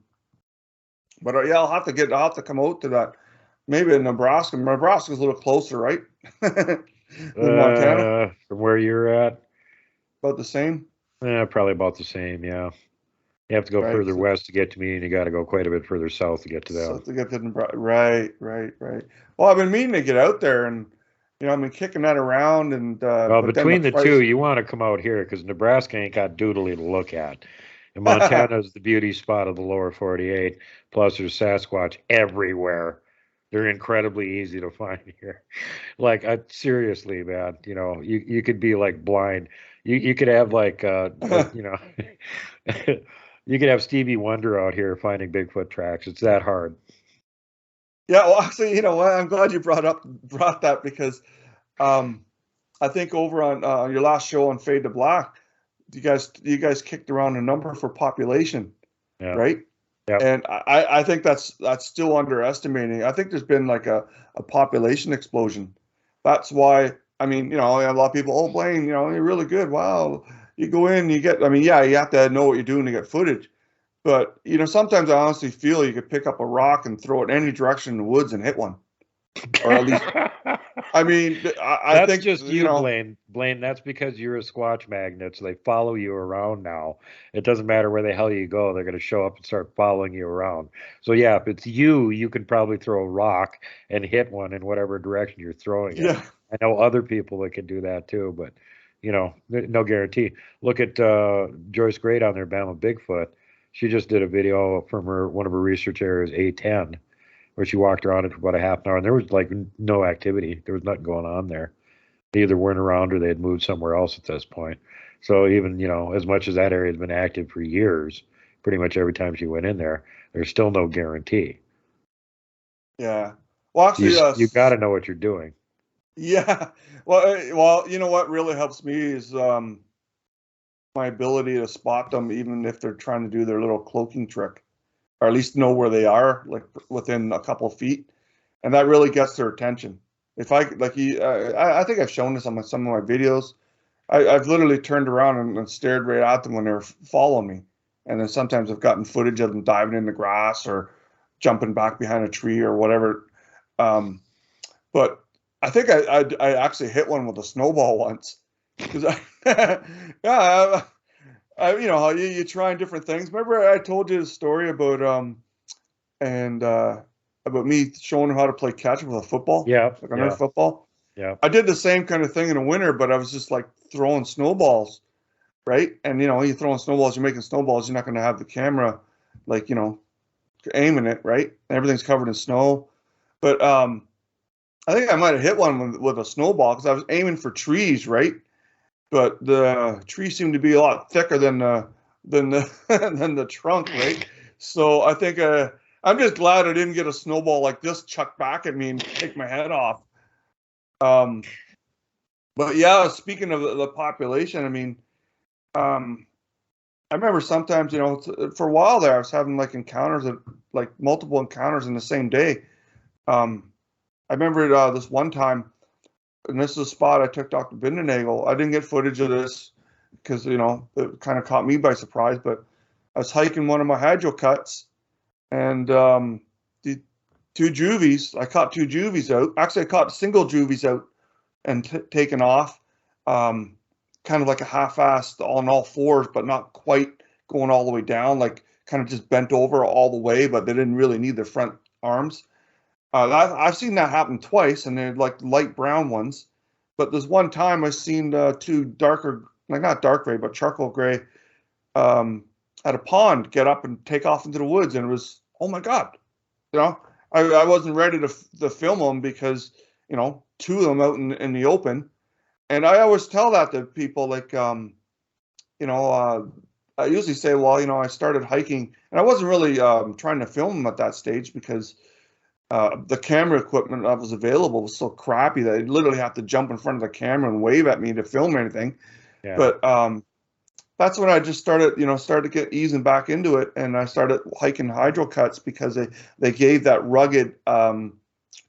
yeah, I'll have to come out to that. Maybe in Nebraska. Nebraska's a little closer, right? Than Montana. From where you're at, About the same. probably about the same. Yeah, you have to go Right. further west to get to me, and you got to go quite a bit further south to get to So them. to get to Nebraska. Right. Well, I've been meaning to get out there, and I've been kicking that around, and Well, but then between the price. two, you want to come out here because Nebraska ain't got doodly to look at. And Montana's the beauty spot of the lower 48. Plus, there's Sasquatch everywhere. They're incredibly easy to find here. Like, seriously, man, you could be like blind. You could have like, you could have Stevie Wonder out here finding Bigfoot tracks. It's that hard. Yeah, well, actually, you know what? I'm glad you brought that, because I think over on your last show on Fade to Black, you guys kicked around a number for population, Yeah. right? Yeah. And I think that's still underestimating. I think there's been like a population explosion. That's why, I mean, a lot of people, oh, Blayne, you're really good. Wow. You go in, you get, I mean, yeah, you have to know what you're doing to get footage. But, sometimes I honestly feel you could pick up a rock and throw it any direction in the woods and hit one. Or at least, I mean, I That's think, just you, Blayne. Blayne, that's because you're a Squatch magnet, so they follow you around now. It doesn't matter where the hell you go, they're going to show up and start following you around. So yeah, if it's you can probably throw a rock and hit one in whatever direction you're throwing it. yeah. I know other people that can do that too, but no guarantee. Look at Joyce Gray down there, Bama Bigfoot. She just did a video from one of her research areas, A10, where she walked around it for about a half an hour, and there was like no activity. There was nothing going on there. They either weren't around or they had moved somewhere else at this point. So even, as much as that area has been active for years, pretty much every time she went in there, there's still no guarantee. Yeah. Well, actually, You got to know what you're doing. yeah. Well, you know what really helps me is my ability to spot them, even if they're trying to do their little cloaking trick, or at least know where they are, like within a couple of feet, and that really gets their attention. If I I think I've shown this on some of my videos. I've literally turned around and stared right at them when they're following me, and then sometimes I've gotten footage of them diving in the grass or jumping back behind a tree or whatever. But I think I actually hit one with a snowball once, because yeah, how you trying different things. Remember I told you the story about and about me showing him how to play catch with a football, Yeah, like another yeah, football. yeah. I did the same kind of thing in the winter, but I was just like throwing snowballs, right? And you know, you're throwing snowballs, you're making snowballs, you're not going to have the camera, like, you know, aiming it, right? Everything's covered in snow. But I think I might have hit one with a snowball because I was aiming for trees, right? But the trees seemed to be a lot thicker than the than the trunk, right? So I think I'm just glad I didn't get a snowball like this chucked back at me and take my head off. Um, but yeah, speaking of the population, I mean, I remember sometimes, you know, for a while there, I was having like encounters of like multiple encounters in the same day. I remember this one time, and this is a spot I took Dr. Bindernagel. I didn't get footage of this because, you know, it kind of caught me by surprise, but I was hiking one of my hydro cuts and the two juvies, I caught two juvies out. Actually, I caught single juvies out and taken off, kind of like a half-assed on all fours, but not quite going all the way down, like kind of just bent over all the way, but they didn't really need their front arms. I've seen that happen twice, and they're like light brown ones. But there's one time I've seen two darker, like not dark gray, but charcoal gray, at a pond get up and take off into the woods, and it was, oh my God, you know, I wasn't ready to film them because, you know, two of them out in the open. And I always tell that to people, like, you know, I usually say, well, you know, I started hiking, and I wasn't really trying to film them at that stage because the camera equipment that was available was so crappy that I'd literally have to jump in front of the camera and wave at me to film anything. Yeah. But that's when I just started, you know, started to get easing back into it, and I started hiking hydro cuts because they gave that rugged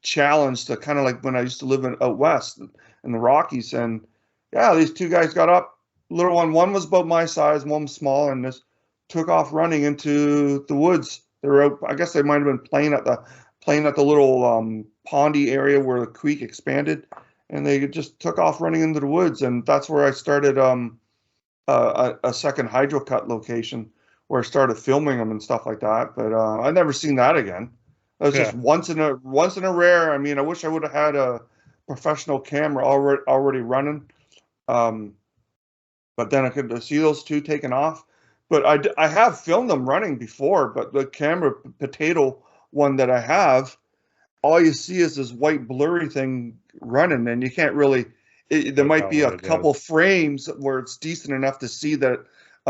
challenge to kind of like when I used to live out west in the Rockies. And yeah, these two guys got up, little one was about my size, one was smaller, and just took off running into the woods. They were out, I guess they might have been playing at the little pondy area where the creek expanded, and they just took off running into the woods. And that's where I started a second hydro cut location where I started filming them and stuff like that. But I never seen that again. It was just once in a rare. I mean, I wish I would have had a professional camera already running. But then I could see those two taking off. But I have filmed them running before, but the camera potato one that I have, all you see is this white blurry thing running, and you can't really. There might be a couple frames where it's decent enough to see that.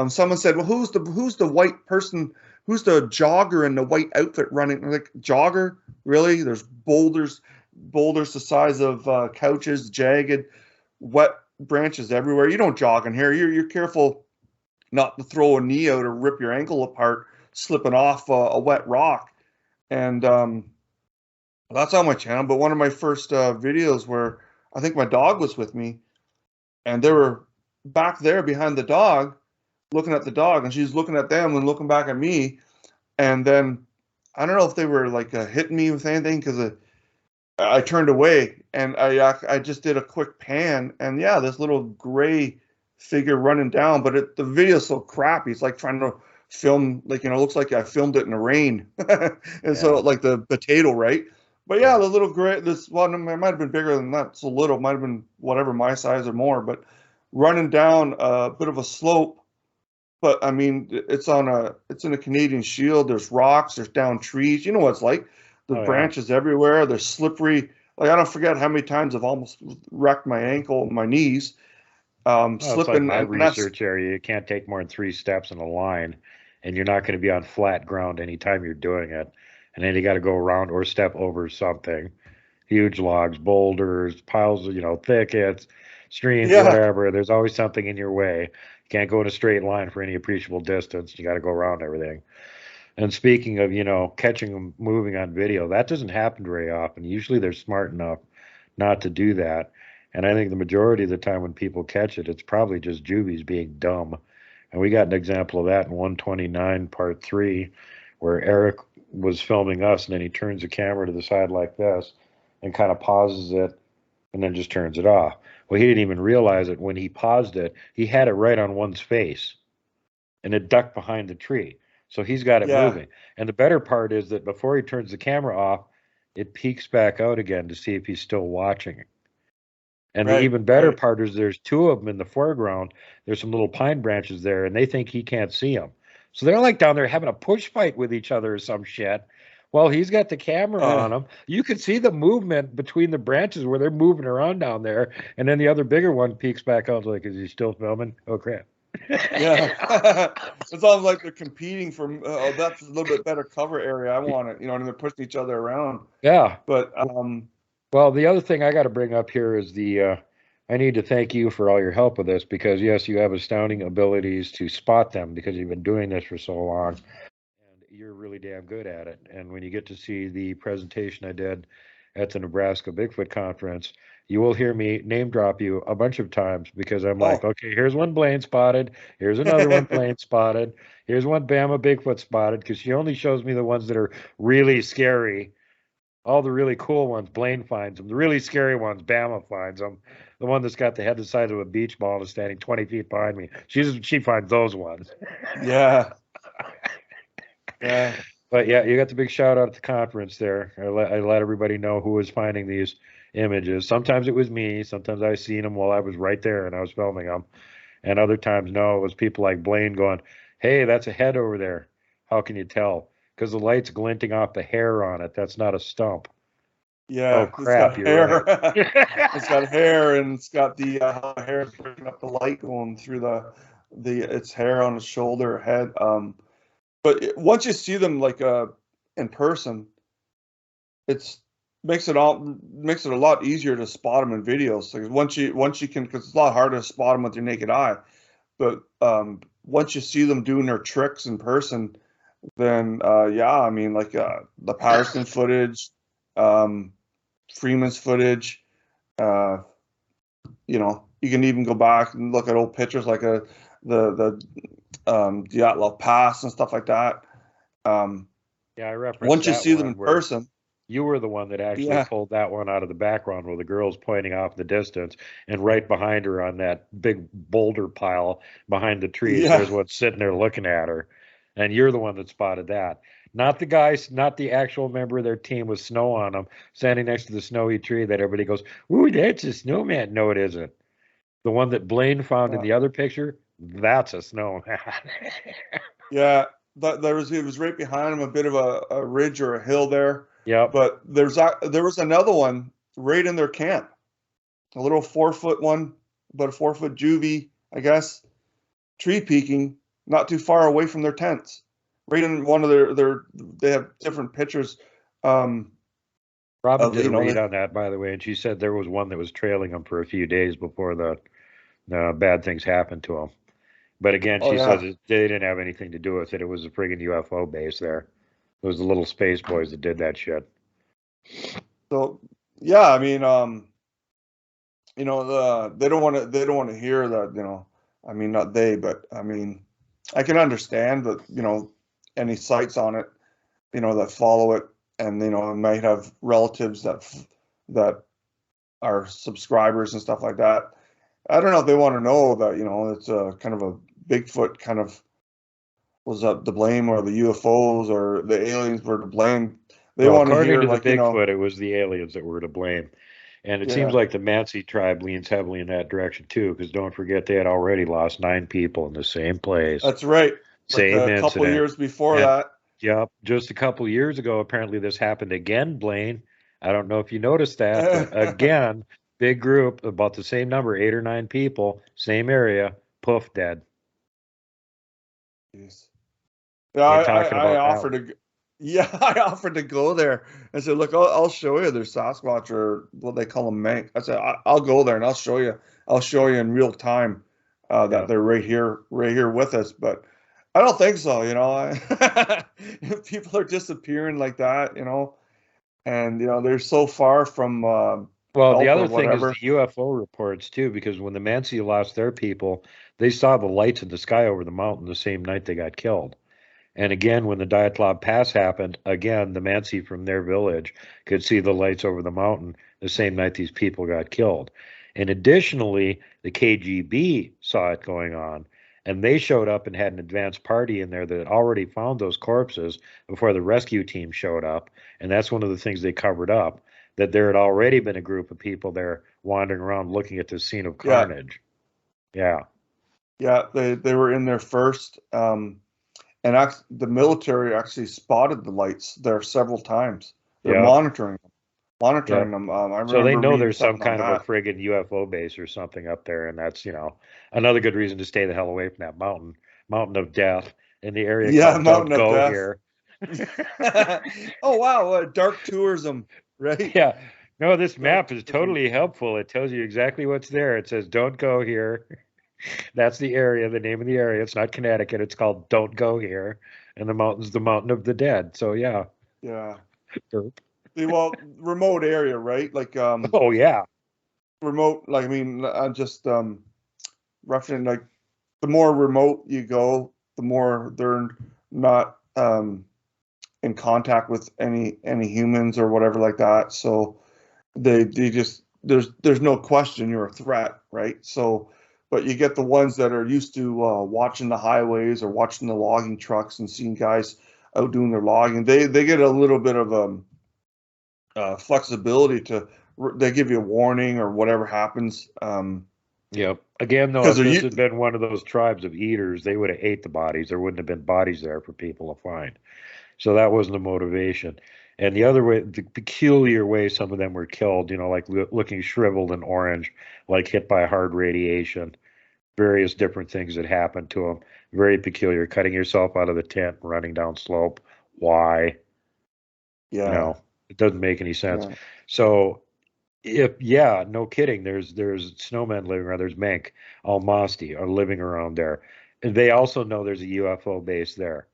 Someone said, "Well, who's the white person? Who's the jogger in the white outfit running?" I'm like, jogger? Really? There's boulders the size of couches, jagged, wet branches everywhere. You don't jog in here. You're careful not to throw a knee out or rip your ankle apart, slipping off a wet rock. And that's on my channel. But one of my first videos where I think my dog was with me, and they were back there behind the dog, looking at the dog, and she's looking at them and looking back at me. And then I don't know if they were like hitting me with anything because I turned away, and I just did a quick pan, and yeah, this little gray figure running down, but the video's so crappy. It's like trying to film, like, you know, it looks like I filmed it in the rain. And so like the potato, right? But yeah, the little gray, this one, it might have been bigger than that. So little, might have been whatever, my size or more, but running down a bit of a slope. But I mean, it's in a Canadian Shield. There's rocks, there's down trees. You know what it's like. The branches everywhere. They're slippery. Like, I don't forget how many times I've almost wrecked my ankle, my knees. Well, Slipping. it's like my research area. You can't take more than 3 steps in a line, and you're not going to be on flat ground anytime you're doing it. And then you got to go around or step over something. Huge logs, boulders, piles of, you know, thickets, streams, whatever. There's always something in your way. You can't go in a straight line for any appreciable distance. You got to go around everything. And speaking of, you know, catching them moving on video, that doesn't happen very often. Usually they're smart enough not to do that. And I think the majority of the time when people catch it, it's probably just juvies being dumb. And we got an example of that in 129 part 3, where Eric was filming us, and then he turns the camera to the side like this and kind of pauses it and then just turns it off. Well, he didn't even realize it when he paused it. He had it right on one's face, and it ducked behind the tree. So he's got it moving. And the better part is that before he turns the camera off, it peeks back out again to see if he's still watching. And the Right, even better right. part is there's two of them in the foreground. There's some little pine branches there, and they think he can't see them. So they're like down there having a push fight with each other or some shit. Well, he's got the camera on him. You can see the movement between the branches where they're moving around down there. And then the other bigger one peeks back out like, is he still filming? Oh, crap. Yeah. It's almost like they're competing for, oh, that's a little bit better cover area. I want it, and they're pushing each other around. Yeah. But, Well, the other thing I got to bring up here is I need to thank you for all your help with this because, yes, you have astounding abilities to spot them because you've been doing this for so long. And you're really damn good at it. And when you get to see the presentation I did at the Nebraska Bigfoot Conference, you will hear me name drop you a bunch of times because I'm like, okay, here's one Blayne spotted. Here's another one Blayne spotted. Here's one Bama Bigfoot spotted because she only shows me the ones that are really scary. All the really cool ones, Blayne finds them. The really scary ones, Bama finds them. The one that's got the head the size of a beach ball and is standing 20 feet behind me. She finds those ones. yeah. Yeah. But yeah, you got the big shout out at the conference there. I let everybody know who was finding these images. Sometimes it was me. Sometimes I seen them while I was right there and I was filming them. And other times, no, it was people like Blayne going, hey, that's a head over there. How can you tell? Because the light's glinting off the hair on it. That's not a stump. Yeah. Oh, crap, It's got you're hair. right. It's got hair, and it's got the how the hair is breaking up the light going through its hair on its shoulder, head. But once you see them like in person, it's makes it a lot easier to spot them in videos. Like once you can, because it's a lot harder to spot them with your naked eye. But once you see them doing their tricks in person, then yeah, I mean like the Patterson footage, Freeman's footage, you can even go back and look at old pictures like the Dyatlov Pass and stuff like that. Yeah, I referenced Once you that see them one in where person, you were the one that actually yeah, pulled that one out of the background where the girl's pointing off in the distance, and right behind her on that big boulder pile behind the trees, yeah, there's one sitting there looking at her. And you're the one that spotted that. Not the guys, not the actual member of their team with snow on them, standing next to the snowy tree that everybody goes, ooh, that's a snowman. No, it isn't. The one that Blayne found in yeah, the other picture, that's a snowman. yeah. But it was right behind him, a bit of a ridge or a hill there. Yep. But there was another one right in their camp, a little 4-foot one, about a 4-foot juvie, I guess, tree peaking, not too far away from their tents. Right in one of they have different pictures. Robin did a read they, on that, by the way, and she said there was one that was trailing them for a few days before the bad things happened to them. But again, oh she yeah, says they didn't have anything to do with it. It was a friggin' UFO base there. It was the little space boys that did that shit. so yeah, I mean, they don't want to hear that, I mean, not they, but I mean, I can understand that, any sites on it, that follow it, and might have relatives that are subscribers and stuff like that. I don't know if they want to know that, it's a kind of a Bigfoot kind of was that the blame, or the UFOs or the aliens were to blame. They Well, want to according hear to the like, Bigfoot, it was the aliens that were to blame. And it seems yeah, like the Mansi tribe leans heavily in that direction too, because don't forget they had already lost 9 people in the same place, that's right. Like same a couple incident. years before And that. yep, just a couple years ago, apparently this happened again, Blayne. I don't know if you noticed that, but again, big group, about the same number, 8 or 9 people, same area, poof, dead. Jeez. Yeah, Ain't talking I about that offered one. to, yeah, I offered to go there. I said, look, I'll show you. There's Sasquatch, or what they call them, Mank. I said, I'll go there and I'll show you. I'll show you in real time Yeah. that they're right here with us. But I don't think so. If people are disappearing like that, and they're so far from Well, the help other or thing is whatever. the UFO reports too, because when the Mansi lost their people, they saw the lights in the sky over the mountain the same night they got killed. And again, when the Dyatlov Pass happened, again, the Mansi from their village could see the lights over the mountain the same night these people got killed. And additionally, the KGB saw it going on. and they showed up and had an advanced party in there that had already found those corpses before the rescue team showed up. And that's one of the things they covered up, that there had already been a group of people there wandering around looking at the scene of Yeah. carnage. Yeah. Yeah, they were in there first, and the military actually spotted the lights there several times. They're Yeah. monitoring Yeah. them. I So they remember know reading there's some something on kind of a that. friggin' UFO base or something up there, and that's, another good reason to stay the hell away from that mountain of death in the area Yeah, called Don't Mountain of Go Death. Here. Oh wow, dark tourism, right? Yeah. No, this Dark map is tourism. totally helpful. It tells you exactly what's there. It says Don't Go Here. That's the area, the name of the area. It's not Connecticut. It's called Don't Go Here. And the mountain's the Mountain of the Dead. So yeah. Yeah. Derp. Well, remote area, right? Like Oh yeah. remote. Like I mean, just roughing like the more remote you go, the more they're not in contact with any humans or whatever like that. So they just there's no question you're a threat, right? So, but you get the ones that are used to watching the highways or watching the logging trucks and seeing guys out doing their logging. They get a little bit of flexibility to they give you a warning or whatever happens. Yep. Again, though, Because if this you had been one of those tribes of eaters, they would have ate the bodies. There wouldn't have been bodies there for people to find. So that wasn't the motivation. And the other way, the peculiar way some of them were killed, like looking shriveled and orange, like hit by hard radiation, various different things that happened to them. Very peculiar. Cutting yourself out of the tent and running down slope. Why? yeah It doesn't make any sense. yeah So yeah, no kidding. There's snowmen living around. There's mink, almasti are living around there. And they also know there's a UFO base there.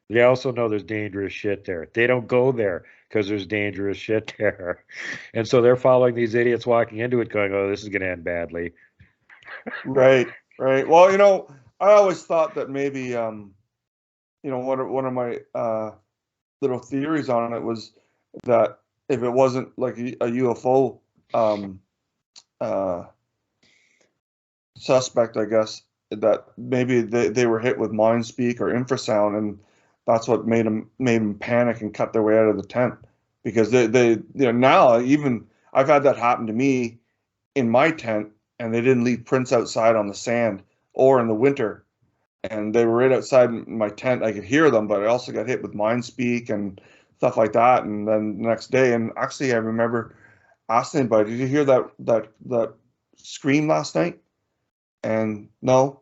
They also know there's dangerous shit there. They don't go there because there's dangerous shit there. And so they're following these idiots walking into it going, oh, this is going to end badly. right. Well, I always thought that maybe one of my little theories on it was that if it wasn't like a UFO uh, suspect, I guess, that maybe they were hit with mind speak or infrasound, and that's what made them panic and cut their way out of the tent. Because they now even I've had that happen to me in my tent, and they didn't leave prints outside on the sand or in the winter, and they were right outside my tent. I could hear them, but I also got hit with mind speak and stuff like that. And then the next day, and actually I remember asking anybody, did you hear that scream last night? And no.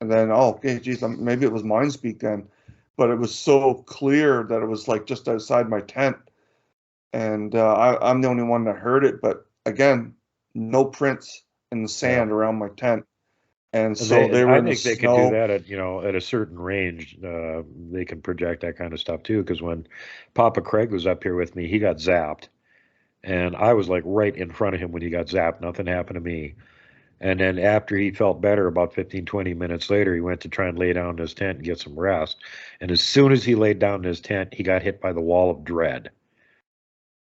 And then, oh, okay, geez, maybe it was mind speak then. But it was so clear that it was like just outside my tent. And I'm the only one that heard it. But again, no prints in the sand around my tent. And so they were I in the think they could do snow. that at a certain range. They can project that kind of stuff too. Because when Papa Craig was up here with me, he got zapped, and I was like right in front of him when he got zapped. Nothing happened to me. And then after he felt better, about 15, 20 minutes later, he went to try and lay down in his tent and get some rest. And as soon as he laid down in his tent, he got hit by the wall of dread.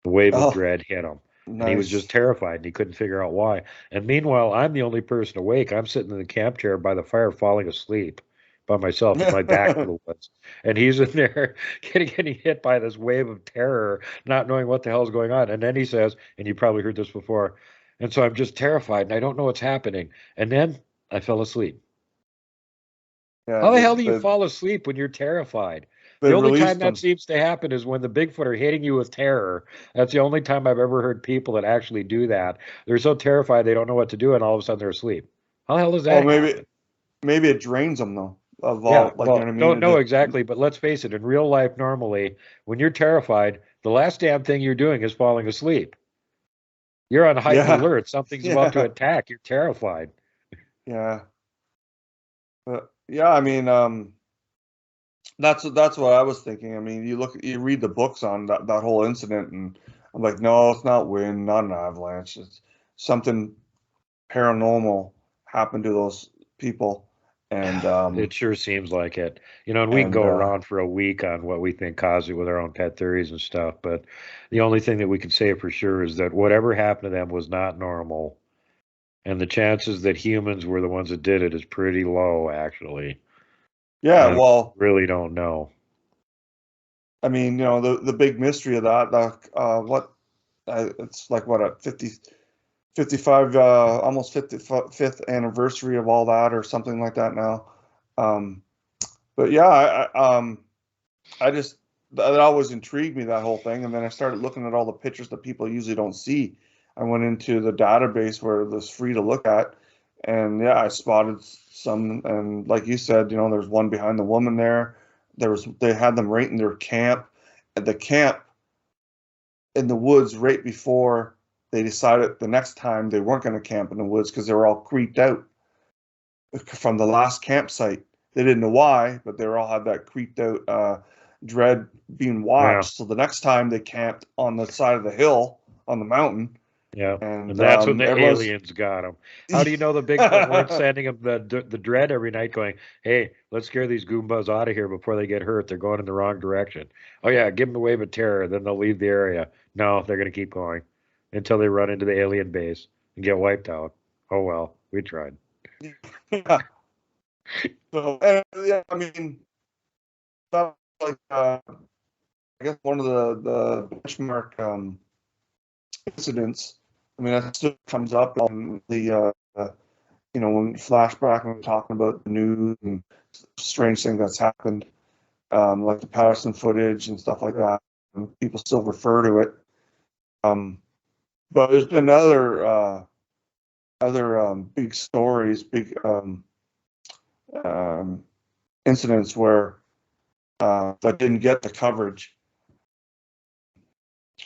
The wave of Oh, dread hit him. And he was just nice. terrified and he couldn't figure out why. And meanwhile, I'm the only person awake. I'm sitting in the camp chair by the fire falling asleep by myself with my back to the woods. And he's in there getting hit by this wave of terror, not knowing what the hell's going on. And then he says, and you probably heard this before, and so I'm just terrified and I don't know what's happening. And then I fell asleep. Yeah, How the hell do you fall asleep when you're terrified? they The only time released that them. seems to happen is when the Bigfoot are hitting you with terror. That's the only time I've ever heard people that actually do that. They're so terrified they don't know what to do, and all of a sudden they're asleep. How the hell does Oh, that happen? maybe it drains them though. Of Yeah, all, like, you know well, what I mean? don't know exactly, but let's face it, in real life, normally, when you're terrified, the last damn thing you're doing is falling asleep. You're on heightened Yeah, alert. Something's about to yeah, attack. You're terrified. yeah. But yeah, I mean, that's what I was thinking. I mean, you read the books on that whole incident, and I'm like, no, it's not wind, not an avalanche. It's something paranormal happened to those people, and It sure seems like it. And we can and go around for a week on what we think caused it with our own pet theories and stuff, but the only thing that we can say for sure is that whatever happened to them was not normal. And the chances that humans were the ones that did it is pretty low, actually. Yeah, And well, really don't know. I mean, the big mystery of that, it's like what, a 55, almost 55th anniversary of all that or something like that now. But yeah, I just, that always intrigued me, that whole thing. And then I started looking at all the pictures that people usually don't see. I went into the database where it was free to look at. And yeah, I spotted some. And like you said, there's one behind the woman there. They had them right in their camp, at the camp in the woods right before they decided the next time they weren't going to camp in the woods because they were all creeped out from the last campsite. They didn't know why, but they all had that creeped out dread being Yeah. watched. So the next time they camped on the side of the hill on the mountain, Yeah. and And that's when the everyone's aliens got them. How do you know the Bigfoot weren't sending them the dread every night going, hey, let's scare these Goombas out of here before they get hurt. They're going in the wrong direction. Oh, yeah, give them the wave of terror. Then they'll leave the area. No, they're going to keep going until they run into the alien base and get wiped out. Oh, well, we tried. yeah. So and, yeah, I mean, that's like I guess one of the benchmark incidents. I mean, that still comes up on the when flashback and we're talking about the news and strange thing that's happened, like the Patterson footage and stuff like that. And people still refer to it. But there's been other big stories, big um, incidents where that didn't get the coverage.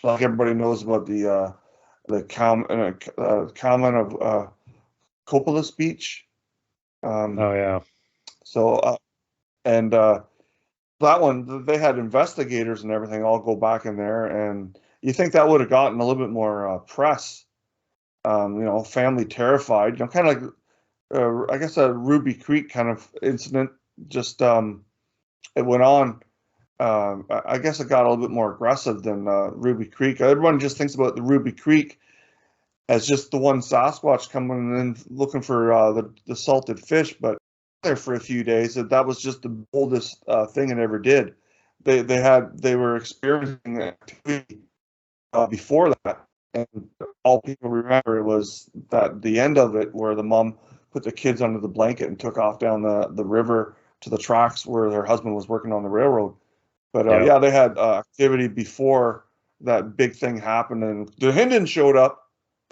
Like everybody knows about the comment of Coppola's speech. Oh, yeah. So and that one, they had investigators and everything all go back in there, and you think that would have gotten a little bit more press. Family terrified. Kind of like I guess a Ruby Creek kind of incident. Just it went on. I guess it got a little bit more aggressive than Ruby Creek. Everyone just thinks about the Ruby Creek as just the one Sasquatch coming in looking for the salted fish, but there for a few days that was just the boldest thing it ever did. They were experiencing activity before that, and all people remember was that the end of it where the mom put the kids under the blanket and took off down the river to the tracks where her husband was working on the railroad. But Yeah. yeah, they had activity before that big thing happened, and the Hinden showed up.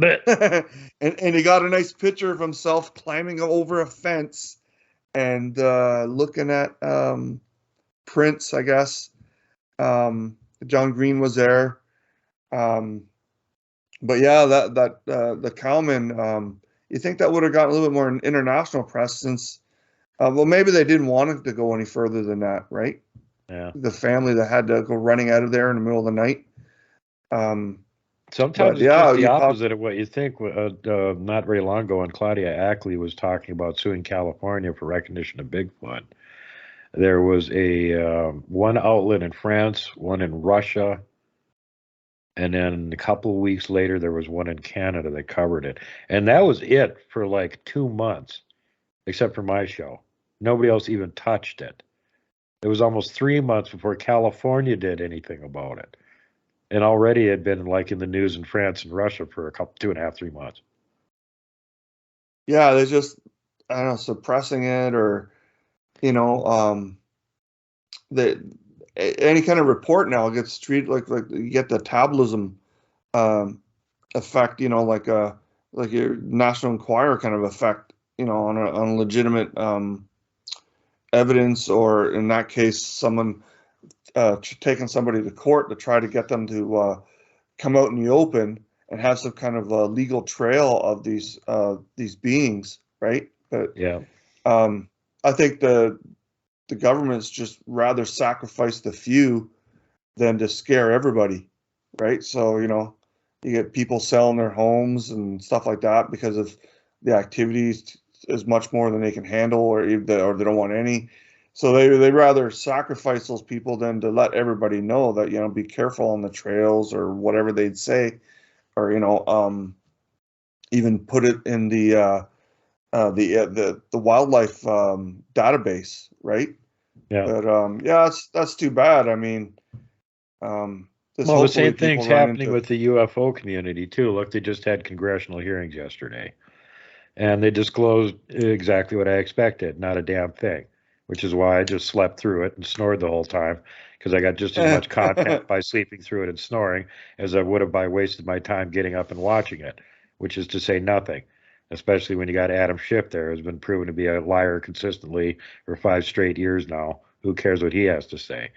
and he got a nice picture of himself climbing over a fence and looking at Prince, I guess. John Green was there. But yeah, the cowman, you think that would have gotten a little bit more international press since, well, maybe they didn't want it to go any further than that, right? Yeah. The family that had to go running out of there in the middle of the night. Sometimes But it's yeah, just the you talk- opposite of what you think. Not very long ago, when Claudia Ackley was talking about suing California for recognition of Bigfoot, there was a one outlet in France, one in Russia, and then a couple of weeks later, there was one in Canada that covered it. And that was it for like 2 months, except for my show. Nobody else even touched it. It was almost 3 months before California did anything about it. And already it had been like in the news in France and Russia for a couple, 2.5, 3 months. yeah, they're just, I don't know, suppressing it or, the any kind of report now gets treated like you get the tabloism effect, like your National Enquirer kind of effect, on legitimate evidence, or in that case, someone taking somebody to court to try to get them to come out in the open and have some kind of legal trail of these beings, right? But Yeah. I think the government's just rather sacrifice the few than to scare everybody, right? So, you get people selling their homes and stuff like that because of the activities is much more than they can handle, or they don't want any. So they rather sacrifice those people than to let everybody know that, be careful on the trails or whatever they'd say, or, even put it in the wildlife database, right? Yeah. But yeah, that's too bad. I mean, this Well, the hopefully same people thing's run happening into. with the UFO community too. Look, they just had congressional hearings yesterday, and they disclosed exactly what I expected, not a damn thing, which is why I just slept through it and snored the whole time, because I got just as much content by sleeping through it and snoring as I would have by wasting my time getting up and watching it, which is to say nothing, especially when you got Adam Schiff there, who's been proven to be a liar consistently for 5 straight years now. Who cares what he has to say?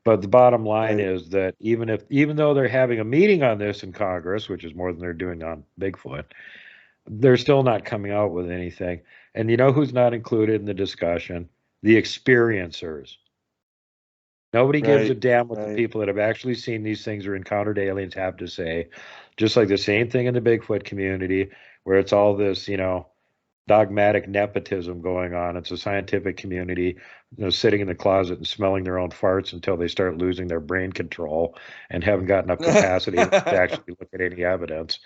But the bottom line Right. is that even though they're having a meeting on this in Congress, which is more than they're doing on Bigfoot, they're still not coming out with anything. And you know who's not included in the discussion? The experiencers. Nobody gives a Right. damn what the Right. people that have actually seen these things or encountered aliens have to say. Just like the same thing in the Bigfoot community, where it's all this, dogmatic nepotism going on. It's a scientific community, sitting in the closet and smelling their own farts until they start losing their brain control and haven't got enough capacity to actually look at any evidence.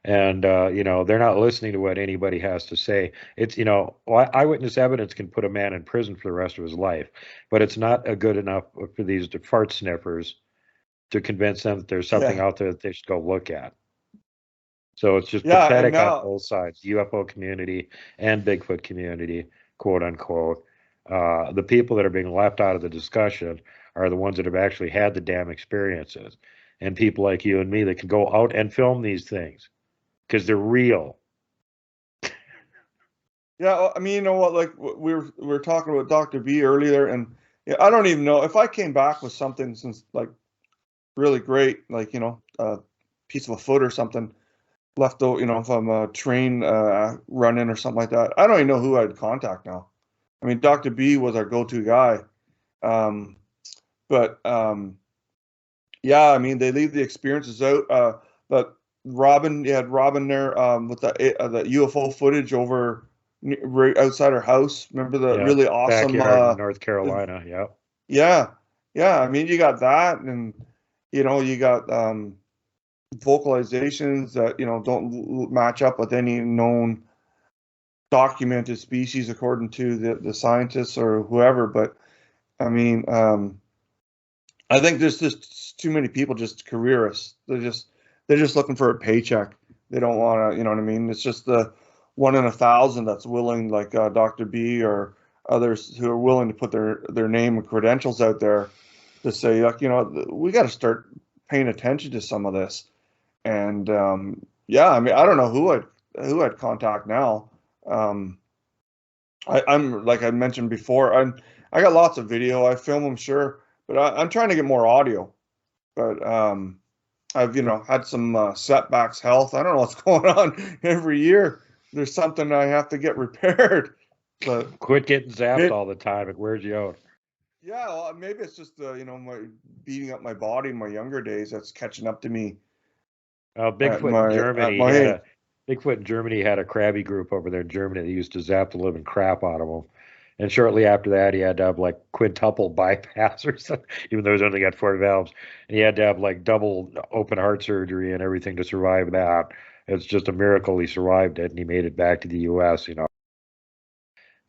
And they're not listening to what anybody has to say. It's eyewitness evidence can put a man in prison for the rest of his life, but it's not a good enough for these fart sniffers to convince them that there's something Yeah. out there that they should go look at. So it's just Yeah. And pathetic on now, both sides, UFO community and Bigfoot community, quote unquote. The people that are being left out of the discussion are the ones that have actually had the damn experiences, and people like you and me that can go out and film these things because they're real. yeah, well, I mean, you know what? Like we were talking about Dr. B earlier, and yeah, I don't even know if I came back with something since like really great, like a piece of a foot or something left out, from a train run-in or something like that. I don't even know who I'd contact now. I mean, Dr. B was our go-to guy, but yeah, I mean, they leave the experiences out. But Robin, you had Robin there with the UFO footage over right outside her house. Remember the Yeah, really awesome? backyard in North Carolina. Yeah, Yeah, yeah. I mean, you got that, and you got vocalizations that don't match up with any known documented species according to the scientists or whoever. But I mean, I think there's just too many people just careerists. They're just looking for a paycheck. They don't want to, you know what I mean? It's just the 1 in 1,000 that's willing, like Dr. B or others who are willing to put their name and credentials out there to say, like, we got to start paying attention to some of this. And yeah, I mean, I don't know who I'd contact now. Um, I'm like I mentioned before, I got lots of video. I film them, sure, but I'm trying to get more audio. But I've had some setbacks, health. I don't know what's going on. Every year there's something I have to get repaired. But quit getting zapped it, all the time. It wears you out. yeah, well, maybe it's just my beating up my body in my younger days that's catching up to me at Bigfoot in my at Germany my had age. a Bigfoot in Germany had a crabby group over there in Germany that used to zap the living crap out of him. And shortly after that, he had to have like quintuple bypass or something, even though he's only got 4 valves. And he had to have like double open heart surgery and everything to survive that. It's just a miracle he survived it and he made it back to the U.S.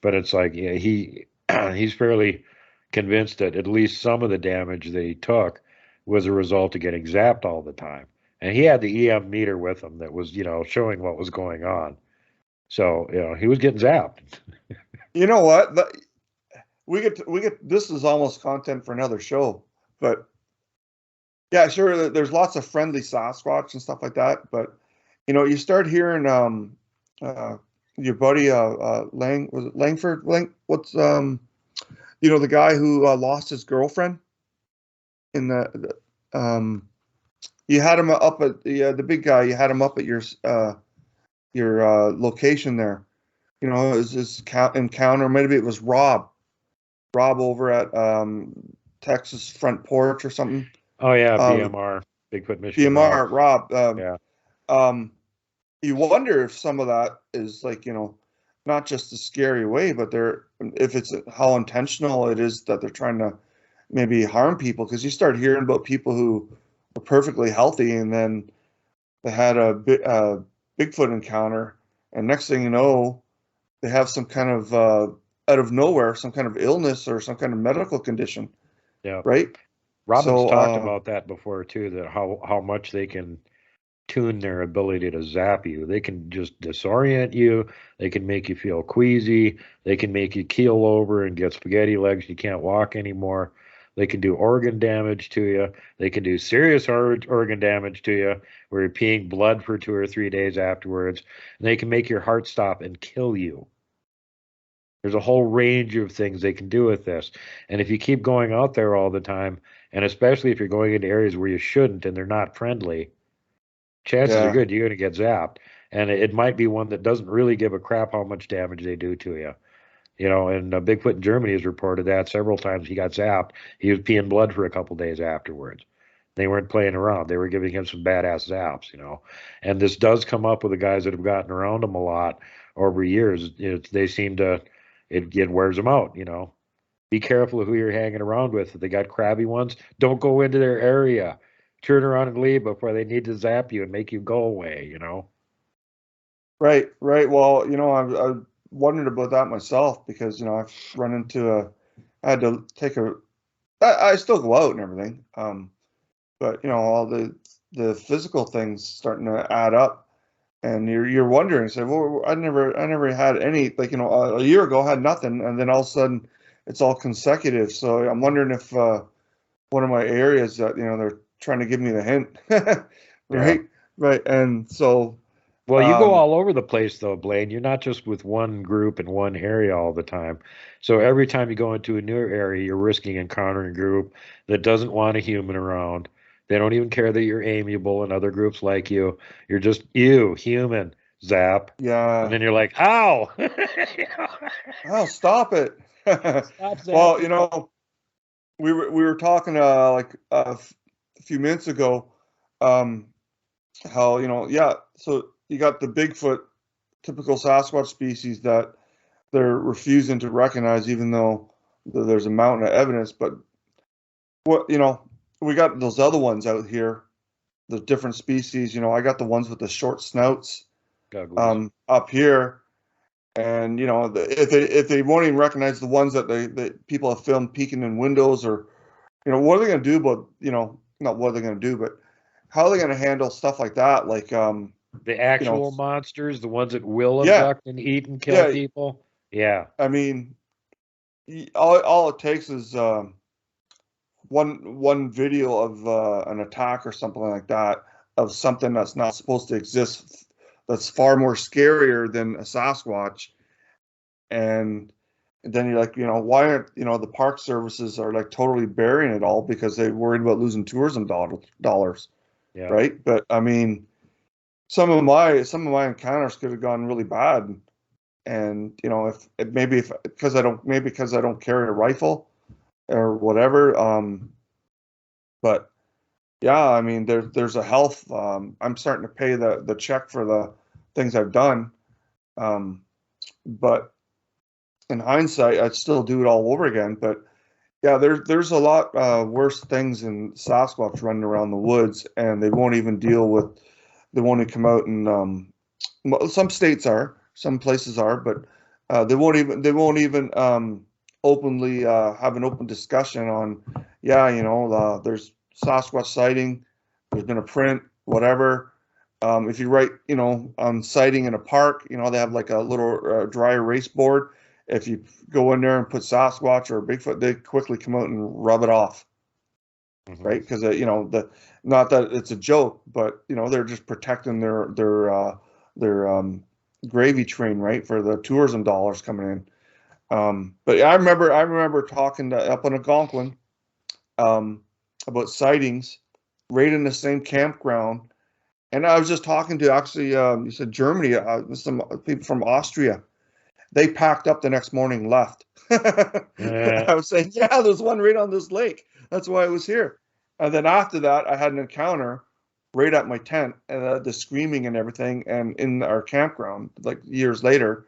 But it's like, yeah, he's fairly convinced that at least some of the damage that he took was a result of getting zapped all the time. And he had the EM meter with him that was, showing what was going on. So, he was getting zapped. You know what? We get this is almost content for another show, but yeah, sure. There's lots of friendly Sasquatch and stuff like that, but you start hearing your buddy Lang, was it Langford? What's the guy who lost his girlfriend in you had him up at the big guy. You had him up at your location there. It was this encounter. Maybe it was Rob over at Texas Front Porch or something. Oh, yeah, Um, BMR, Bigfoot Michigan Rob. BMR Rob. Yeah. You wonder if some of that is like not just a scary way, but if it's how intentional it is that they're trying to maybe harm people, because you start hearing about people who were perfectly healthy and then they had a Bigfoot encounter, and next thing you know, they have some kind of out of nowhere, some kind of illness or some kind of medical condition, Yeah. right? Robin's So, talked about that before too, that how much they can tune their ability to zap you. They can just disorient you. They can make you feel queasy. They can make you keel over and get spaghetti legs. You can't walk anymore. They can do organ damage to you. They can do serious organ damage to you, where you're peeing blood for 2 or 3 days afterwards. And they can make your heart stop and kill you. There's a whole range of things they can do with this. And if you keep going out there all the time, and especially if you're going into areas where you shouldn't and they're not friendly, chances are yeah, good you're going to get zapped. And it might be one that doesn't really give a crap how much damage they do to you. You know, and Bigfoot in Germany has reported that several times he got zapped. He was peeing blood for a couple days afterwards. They weren't playing around. They were giving him some badass zaps, you know. And this does come up with the guys that have gotten around him a lot over years. They seem to, it wears them out, you know. Be careful of who you're hanging around with. If they got crabby ones, don't go into their area. Turn around and leave before they need to zap you and make you go away, you know. right, right. Well, I wondered about that myself because I've run into I had to take I still go out and everything, but all the physical things starting to add up, and you're wondering, say, well, I never had any, like, a year ago I had nothing, and then all of a sudden it's all consecutive. So I'm wondering if one of my areas that they're trying to give me the hint, Yeah. right, right, and so Well, you go um, all over the place though, Blayne. You're not just with one group in one area all the time. So every time you go into a new area, you're risking encountering a group that doesn't want a human around. They don't even care that you're amiable and other groups like you. You're just you, human, zap. And yeah, then you're like, ow! oh, stop it. Stop Well, zapping. we were talking like a few minutes ago, um, how yeah. So you got the Bigfoot, typical Sasquatch species that they're refusing to recognize, even though there's a mountain of evidence. But what we got those other ones out here, the different species. I got the ones with the short snouts Uglies. up here. And if they won't even recognize the ones that people have filmed peeking in windows, or what are they going to do about not what are they going to do, but how are they going to handle stuff like that, like The you know actual monsters, the ones that will yeah, abduct and eat and kill yeah, people. Yeah. I mean, all it takes is one video of an attack or something like that, of something that's not supposed to exist, that's far more scarier than a Sasquatch. And then you're like, why aren't the park services are like totally burying it all because they're worried about losing tourism dollars, Yeah. right? But I mean, some of my encounters could have gone really bad, and if because I don't carry a rifle or whatever, but yeah, I mean, there's a health. I'm starting to pay the check for the things I've done, but in hindsight, I'd still do it all over again. But yeah, there's a lot worse things than Sasquatch running around the woods, and they won't even deal with. They won't even come out and well, some states are, some places are, but they won't even openly have an open discussion on. Yeah, there's Sasquatch sighting. There's been a print, whatever. If you write, on sighting in a park, they have like a little dry erase board. If you go in there and put Sasquatch or Bigfoot, they quickly come out and rub it off, Mhm. right? Because the not that it's a joke, but they're just protecting their gravy train, right, for the tourism dollars coming in. But I remember talking to up in Algonquin about sightings right in the same campground. And I was just talking to, actually, you said Germany, some people from Austria. They packed up the next morning, left. Uh, I was saying, yeah, there's one right on this lake. That's why I was here. And then after that, I had an encounter right at my tent, and the screaming and everything, and in our campground, like years later.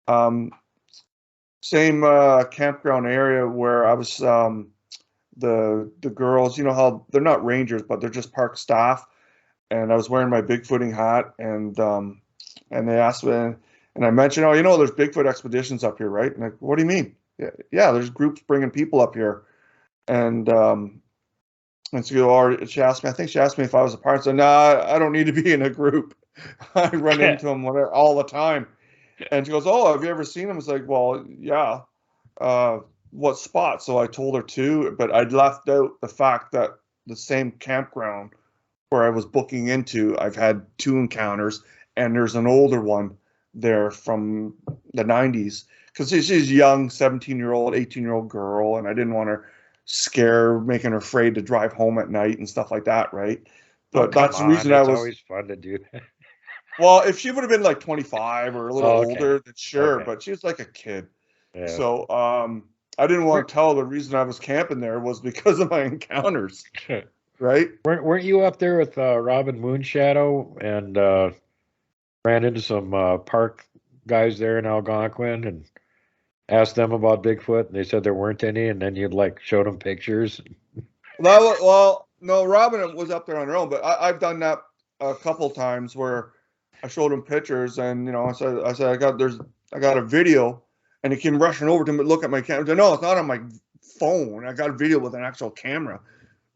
Um, Same campground area where I was. The girls, how they're not rangers, but they're just park staff, and I was wearing my bigfooting hat, and and they asked me, and I mentioned, oh, you know, there's Bigfoot expeditions up here, right? And like, what do you mean? Yeah, there's groups bringing people up here, and so she asked me, I think she asked me if I was a part. I said, no, I don't need to be in a group. I run into them all the time. And she goes, oh, have you ever seen them? It's like, well, yeah. What spot? So I told her two, but I'd left out the fact that the same campground where I was booking into, I've had 2 encounters, and there's an older one there from the 90s. Because she's young, 17-year-old, 18-year-old girl, and I didn't want her making her afraid to drive home at night and stuff like that, right? But that's the reason it's always fun to do that. Well, if she would have been like 25 or a little older, then sure, Okay. but she was like a kid. Yeah. So I didn't want to tell her the reason I was camping there was because of my encounters, right? Weren't you up there with Robin Moonshadow and ran into some park guys there in Algonquin and asked them about Bigfoot, and they said there weren't any, and then you'd like showed them pictures? Well, no, Robin was up there on her own, but I've done that a couple times where I showed him pictures, and I said I got a video, and he came rushing over to me, look at my camera. I said, no, it's not on my phone. I got a video with an actual camera.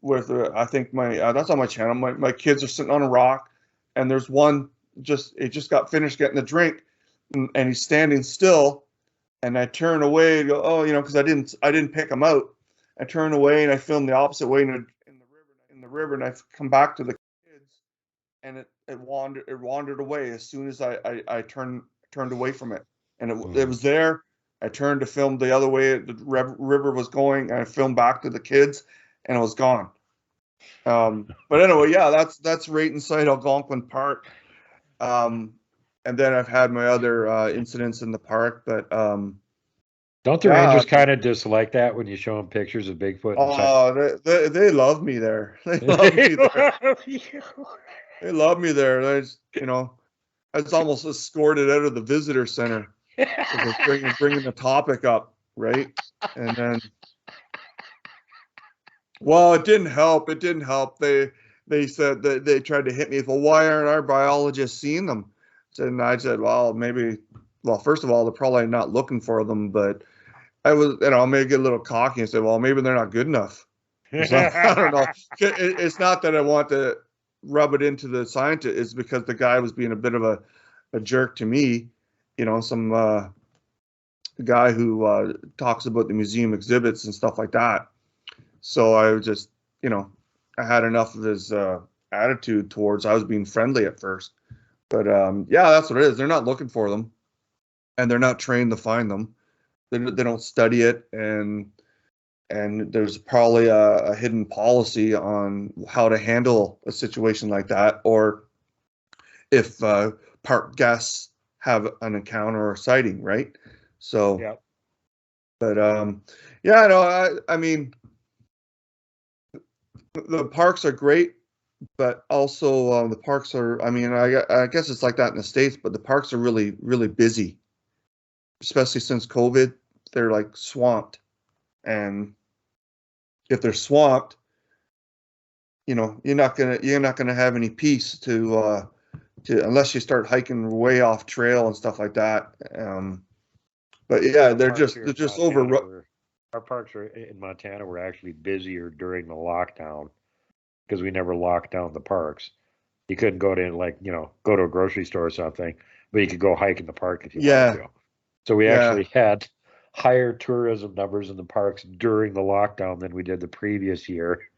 With I think that's on my channel. My kids are sitting on a rock, and there's one just got finished getting a drink, and he's standing still, and I turn away and go, oh, because I didn't pick him out. I turn away and I film the opposite way in the river, and I come back to the kids, and it wandered away as soon as I turned away from it, and it was there. I turned to film the other way the river was going, and I filmed back to the kids, and it was gone. But anyway, yeah, that's right inside Algonquin Park. And then I've had my other incidents in the park, but don't the rangers kind of dislike that when you show them pictures of Bigfoot? Oh, they love me there. They love me there. They love me there. I was almost escorted out of the visitor center. Bringing the topic up, right? And then, well, it didn't help. They said that they tried to hit me. Well, why aren't our biologists seeing them? And I said, well, maybe. Well, first of all, they're probably not looking for them. But I was, maybe get a little cocky and say, well, maybe they're not good enough. So, I don't know. It's not that I want to rub it into the scientist. It's because the guy was being a bit of a jerk to me. Some guy who talks about the museum exhibits and stuff like that. So I was just, I had enough of his attitude towards. I was being friendly at first, but yeah, that's what it is. They're not looking for them, and they're not trained to find them. They don't study it, and there's probably a hidden policy on how to handle a situation like that, or if park guests have an encounter or sighting, right? So, yeah. But yeah, no, I mean, the parks are great, but also the parks are. I mean, I guess it's like that in the States, but the parks are really, really busy, especially since COVID. They're like swamped, and if they're swamped, you're not gonna have any peace to unless you start hiking way off trail and stuff like that. But yeah, they're just over. Our parks in Montana were actually busier during the lockdown because we never locked down the parks. You couldn't go to go to a grocery store or something, but you could go hike in the park if you wanted to. So we actually had higher tourism numbers in the parks during the lockdown than we did the previous year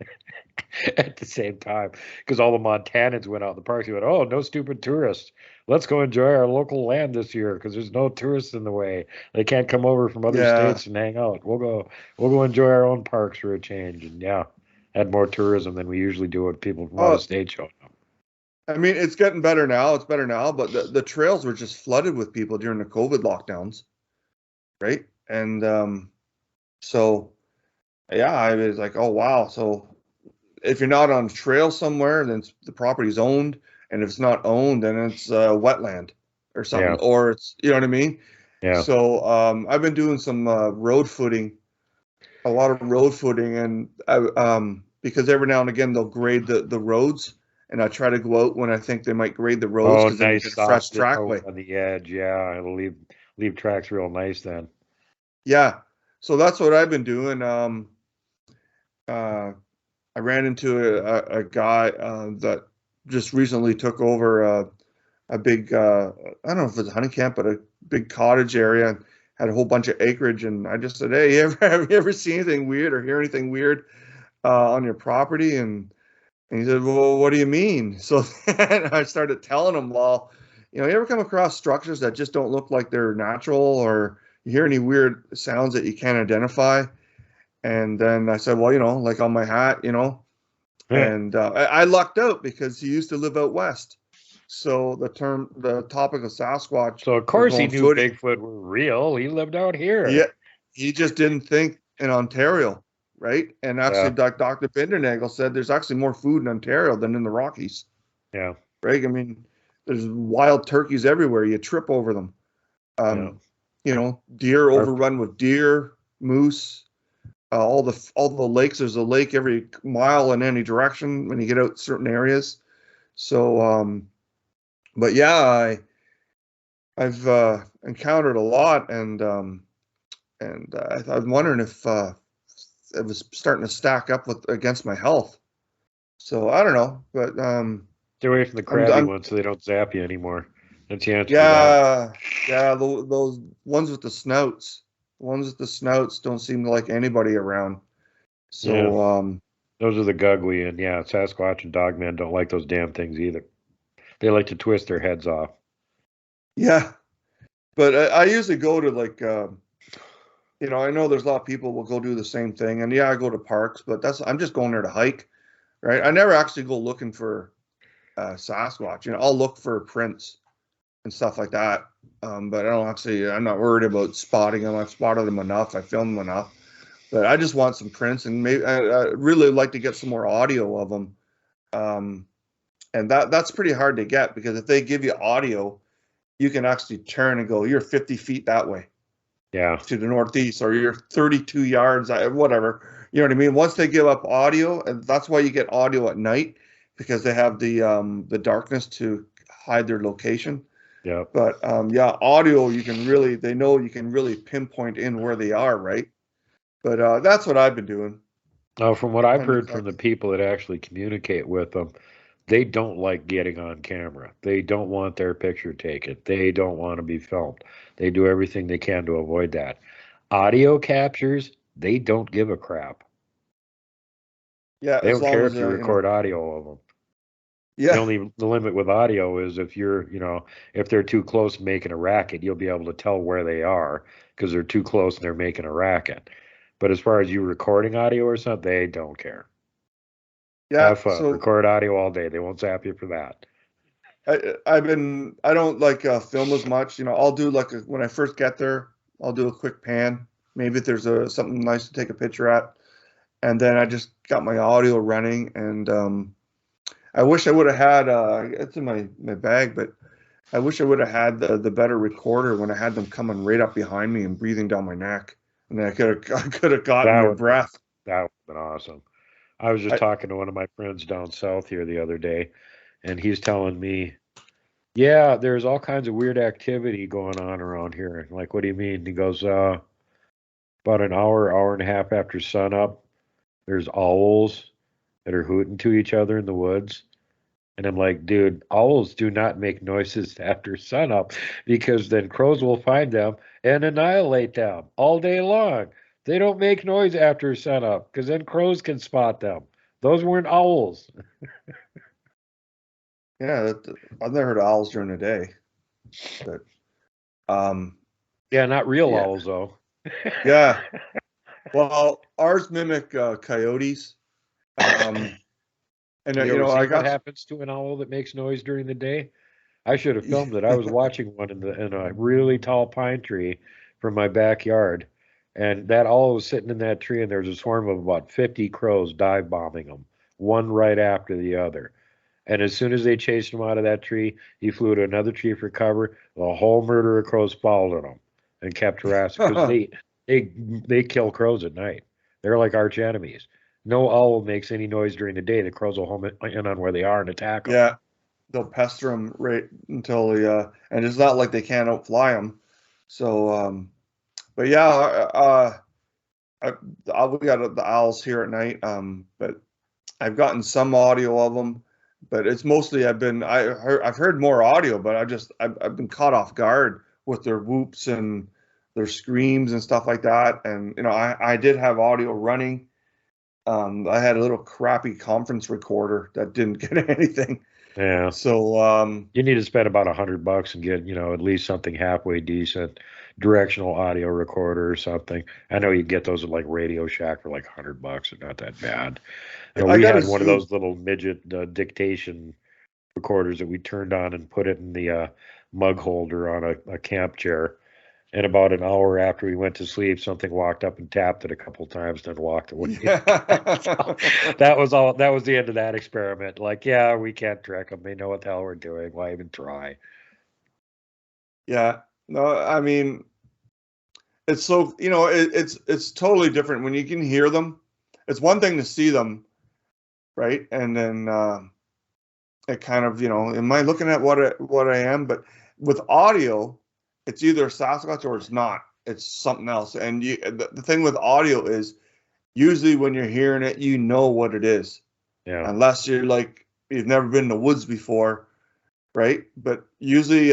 at the same time, because all the Montanans went out in the parks. They went, oh, no stupid tourists. Let's go enjoy our local land this year because there's no tourists in the way. They can't come over from other states and hang out. We'll go enjoy our own parks for a change. And had more tourism than we usually do with people from out of state showing up. I mean, it's getting better now. It's better now, but the trails were just flooded with people during the COVID lockdowns, right? And so, yeah, I was like, oh, wow. So if you're not on a trail somewhere, then the property's owned. And if it's not owned, then it's wetland or something. Or it's, you know what I mean? Yeah. So I've been doing some road footing, a lot of road footing. And because every now and again, they'll grade the roads. and I try to go out when I think they might grade the roads Oh, because then you nice get a fresh soft trackway. on the edge. Yeah, it'll leave tracks real nice then. Yeah, so that's what I've been doing. I ran into a guy that just recently took over a big, I don't know if it's a honey camp, but a big cottage area, and had a whole bunch of acreage. And I just said, "Hey, have you ever seen anything weird or hear anything weird on your property?" And he said, "Well, what do you mean?" So then I started telling him, "Well, you ever come across structures that just don't look like they're natural, or you hear any weird sounds that you can't identify?" And then I said, "Well, like on my hat, Yeah. and I lucked out because he used to live out west. So the topic of Sasquatch So of was course he going knew footing. Bigfoot were real. He lived out Yeah, here. he just didn't think in Ontario, right? And actually, Yeah, Dr. Bindernagel said there's actually more food in Ontario than in the Rockies, yeah, right? I mean, there's wild turkeys everywhere. You trip over them. yeah. Deer Our overrun with deer, moose. All the lakes. There's a lake every mile in any direction when you get out certain areas. So, but yeah, I've encountered a lot, and I'm wondering if it was starting to stack up against my health. So I don't know, but Stay away from the crabby ones so they don't zap you anymore. That's the answer to that. yeah, those ones with the snouts, don't seem to like anybody around. Yeah, So those are the Gugly, and yeah, Sasquatch and Dogman don't like those damn things either. They like to twist their heads off. yeah, but I usually go to like I know there's a lot of people will go do the same thing, and yeah, I go to parks, but I'm just going there to hike, right? I never actually go looking for Sasquatch. I'll look for prints and stuff like that. But I'm not worried about spotting them. I've spotted them enough. I filmed them enough. But I just want some prints, and maybe I really like to get some more audio of them. And that's pretty hard to get, because if they give you audio, you can actually turn and go, you're 50 feet that way Yeah, to the northeast, or you're 32 yards, whatever. You know what I mean? Once they give up audio, and that's why you get audio at night, because they have the darkness to hide their location. yeah. But yeah, audio, they know you can really pinpoint in where they are, right? But that's what I've been doing. Now, from what I've Trying to heard from collect. the people that actually communicate with them, they don't like getting on camera. They don't want their picture taken. They don't want to be filmed. They do everything they can to avoid that. Audio captures, they don't give a crap. Yeah, They as don't long care as if you record audio of them. yeah, The limit with audio is if they're too close making a racket, you'll be able to tell where they are because they're too close and they're making a racket. But as far as you recording audio or something, they don't care. yeah. Have fun. So Record audio all day. They won't zap you for that. I don't like film as much. I'll do like when I first get there, I'll do a quick pan. Maybe if there's something nice to take a picture at, and then I just got my audio running. And I wish I would have had it's in my bag, but I wish I would have had the better recorder when I had them coming right up behind me and breathing down my neck, and then I could have gotten That their would breath. that would have been awesome. I was just I, talking to one of my friends down south here the other day, and he's telling me, yeah, there's all kinds of weird activity going on around here. Like, what do you mean? He goes, about an hour and a half after sunup, there's owls that are hooting to each other in the woods. And I'm like, dude, owls do not make noises after sunup because then crows will find them and annihilate them all day long. They don't make noise after sunup because then crows can spot them. Those weren't owls. yeah, I've never heard of owls during the day, but um, Yeah, not real yeah, owls though. yeah. Well, ours mimic coyotes. Um, and You ever I seen what got happens to an owl that makes noise during the day? I should have filmed it. I was watching one in a really tall pine tree from my backyard, and that owl was sitting in that tree, and there was a swarm of about 50 crows dive bombing him, one right after the other. And as soon as they chased him out of that tree, he flew to another tree for cover. The whole murder of crows followed him and kept harassing because they kill crows at night. They're like arch enemies. No owl makes any noise during the day. The crows will home in on where they are and attack them. Yeah, they'll pester them right until and it's not like they can't outfly them. So, but yeah, we got the owls here at night. But I've gotten some audio of them, but it's mostly I've heard more audio, but I've been caught off guard with their whoops and their screams and stuff like that. And I did have audio running. I had a little crappy conference recorder that didn't get anything. Yeah. So You need to spend about $100 and get, at least something halfway decent, directional audio recorder or something. I know you get those at like Radio Shack for like $100. They're not that bad. I We got a had one of Zoom. those little midget dictation recorders that we turned on and put it in the mug holder on a camp chair. And about an hour after we went to sleep, something walked up and tapped it a couple times, then walked away. That was all. That was the end of that experiment. Like, yeah, we can't track them. They know what the hell we're doing. Why even try? Yeah. No, I mean, it's so it's totally different when you can hear them. It's one thing to see them, right? And then it kind of am I looking at what I am? But with audio, it's either Sasquatch or it's not. It's something else. And the thing with audio is usually when you're hearing it, you know what it is. Yeah. Unless you're like you've never been in the woods before, right? But usually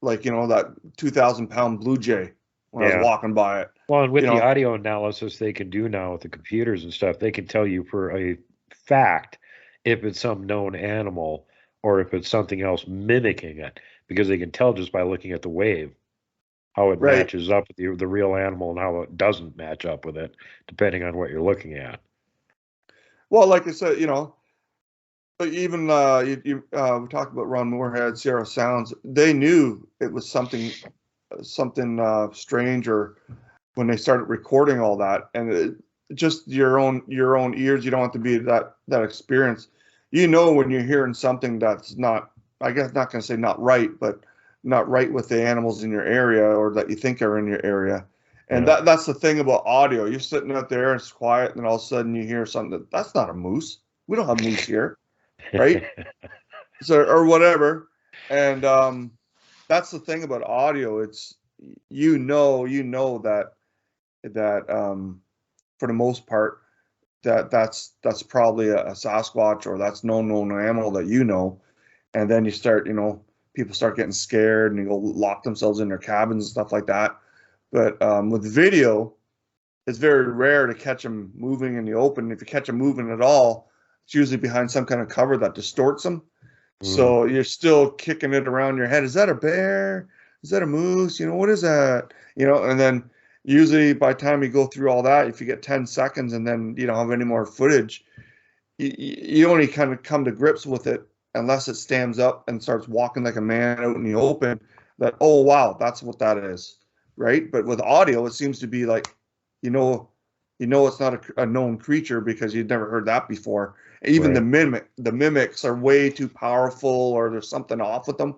like that 2,000-pound blue jay when I was walking by it. Well, and with the audio analysis they can do now with the computers and stuff, they can tell you for a fact if it's some known animal or if it's something else mimicking it, because they can tell just by looking at the wave how it matches up with the real animal and how it doesn't match up with it, depending on what you're looking at. Well, like I said, but even we talked about Ron Moorhead, Sierra Sounds. They knew it was something strange, or when they started recording all that, and just your own ears. You don't have to be that experience. When you're hearing something that's not, I guess, not going to say not right, but not right with the animals in your area or that you think are in your area. And that's the thing about audio. You're sitting out there, it's quiet, and all of a sudden you hear something that's not a moose. We don't have moose here, right? So or whatever. And that's the thing about audio. It's that for the most part that's probably a Sasquatch, or that's no known animal that and then you start people start getting scared and they go lock themselves in their cabins and stuff like that. But with video, it's very rare to catch them moving in the open. If you catch them moving at all, it's usually behind some kind of cover that distorts them. So you're still kicking it around your head. Is that a bear? Is that a moose? What is that? And then usually by the time you go through all that, if you get 10 seconds and then you don't have any more footage, you only kind of come to grips with it unless it stands up and starts walking like a man out in the open, that, oh, wow, that's what that is, right? But with audio, it seems to be like, it's not a known creature because you'd never heard that before. Even the mimics are way too powerful, or there's something off with them.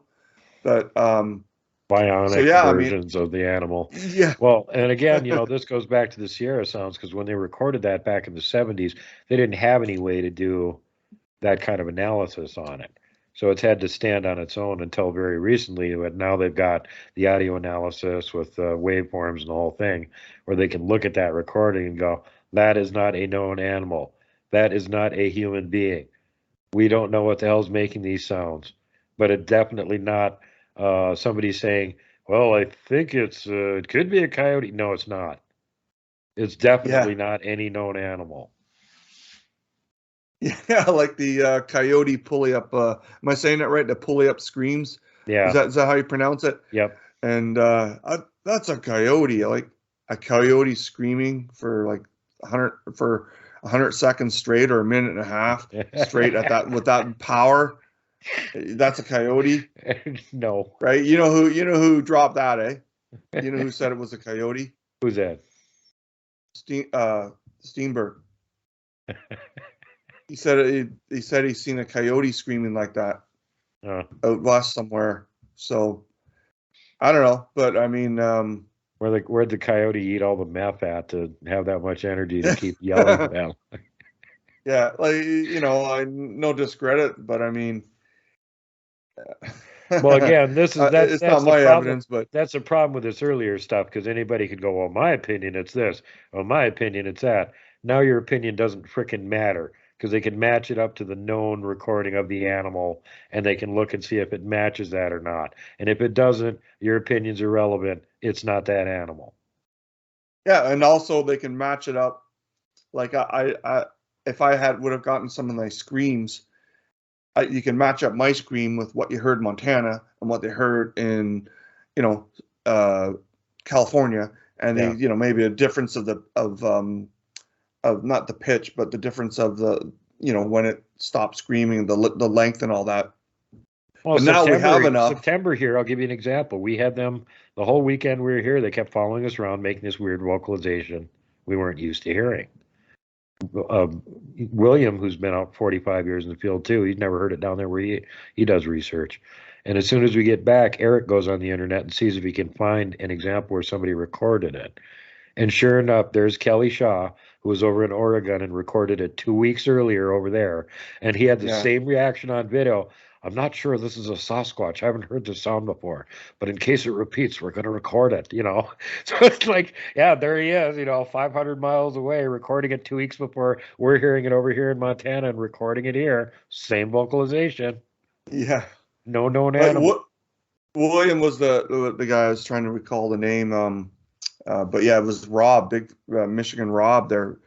But bionic versions of the animal. Yeah. Well, and again, this goes back to the Sierra Sounds, because when they recorded that back in the 70s, they didn't have any way to do that kind of analysis on it. So it's had to stand on its own until very recently. But now they've got the audio analysis with waveforms and the whole thing, where they can look at that recording and go, that is not a known animal. That is not a human being. We don't know what the hell's making these sounds. But it's definitely not somebody saying, well, I think it could be a coyote. No, it's not. It's definitely not any known animal. Yeah, like the coyote pulley up. Am I saying that right? The pulley up screams. Yeah. Is that how you pronounce it? Yep. And that's a coyote. Like a coyote screaming for like 100 seconds straight, or a minute and a half straight at that with that power. That's a coyote. No. Right? You know who dropped that, eh? You know who said it was a coyote? Who's that? Steenberg. He said he's seen a coyote screaming like that out west somewhere. So I don't know, but I mean, Where'd the coyote eat all the meth at to have that much energy to keep yelling at them? Yeah, like I no discredit, but I mean, Well, again, it's that's not the my problem. evidence, but That's the problem with this earlier stuff because anybody could go, well, my opinion it's this, well, my opinion it's that. Now your opinion doesn't frickin' matter because they can match it up to the known recording of the animal and they can look and see if it matches that or not. And if it doesn't, your opinion's irrelevant. It's not that animal. yeah, and also they can match it up. Like I if I would have gotten some of my screams, you can match up my scream with what you heard in Montana and what they heard in, you know, uh, California, and Yeah. maybe a difference of not the pitch, but the difference of the when it stopped screaming, the length and all that. Well, But now we have enough. September here, I'll give you an example. We had them the whole weekend we were here. They kept following us around, making this weird vocalization we weren't used to hearing. William, who's been out 45 years in the field too, he's never heard it down there where he does research. And as soon as we get back, Eric goes on the internet and sees if he can find an example where somebody recorded it. And sure enough, there's Kelly Shaw, who was over in Oregon and recorded it 2 weeks earlier over there. And he had the Yeah. same reaction on video. I'm not sure this is a Sasquatch. I haven't heard this sound before, but in case it repeats, we're going to record it, So it's like, yeah, there he is, 500 miles away, recording it 2 weeks before we're hearing it over here in Montana and recording it here. Same vocalization. Yeah. No known Like, animal. William was the guy I was trying to recall the name. But yeah, it was Rob, big Michigan Rob there.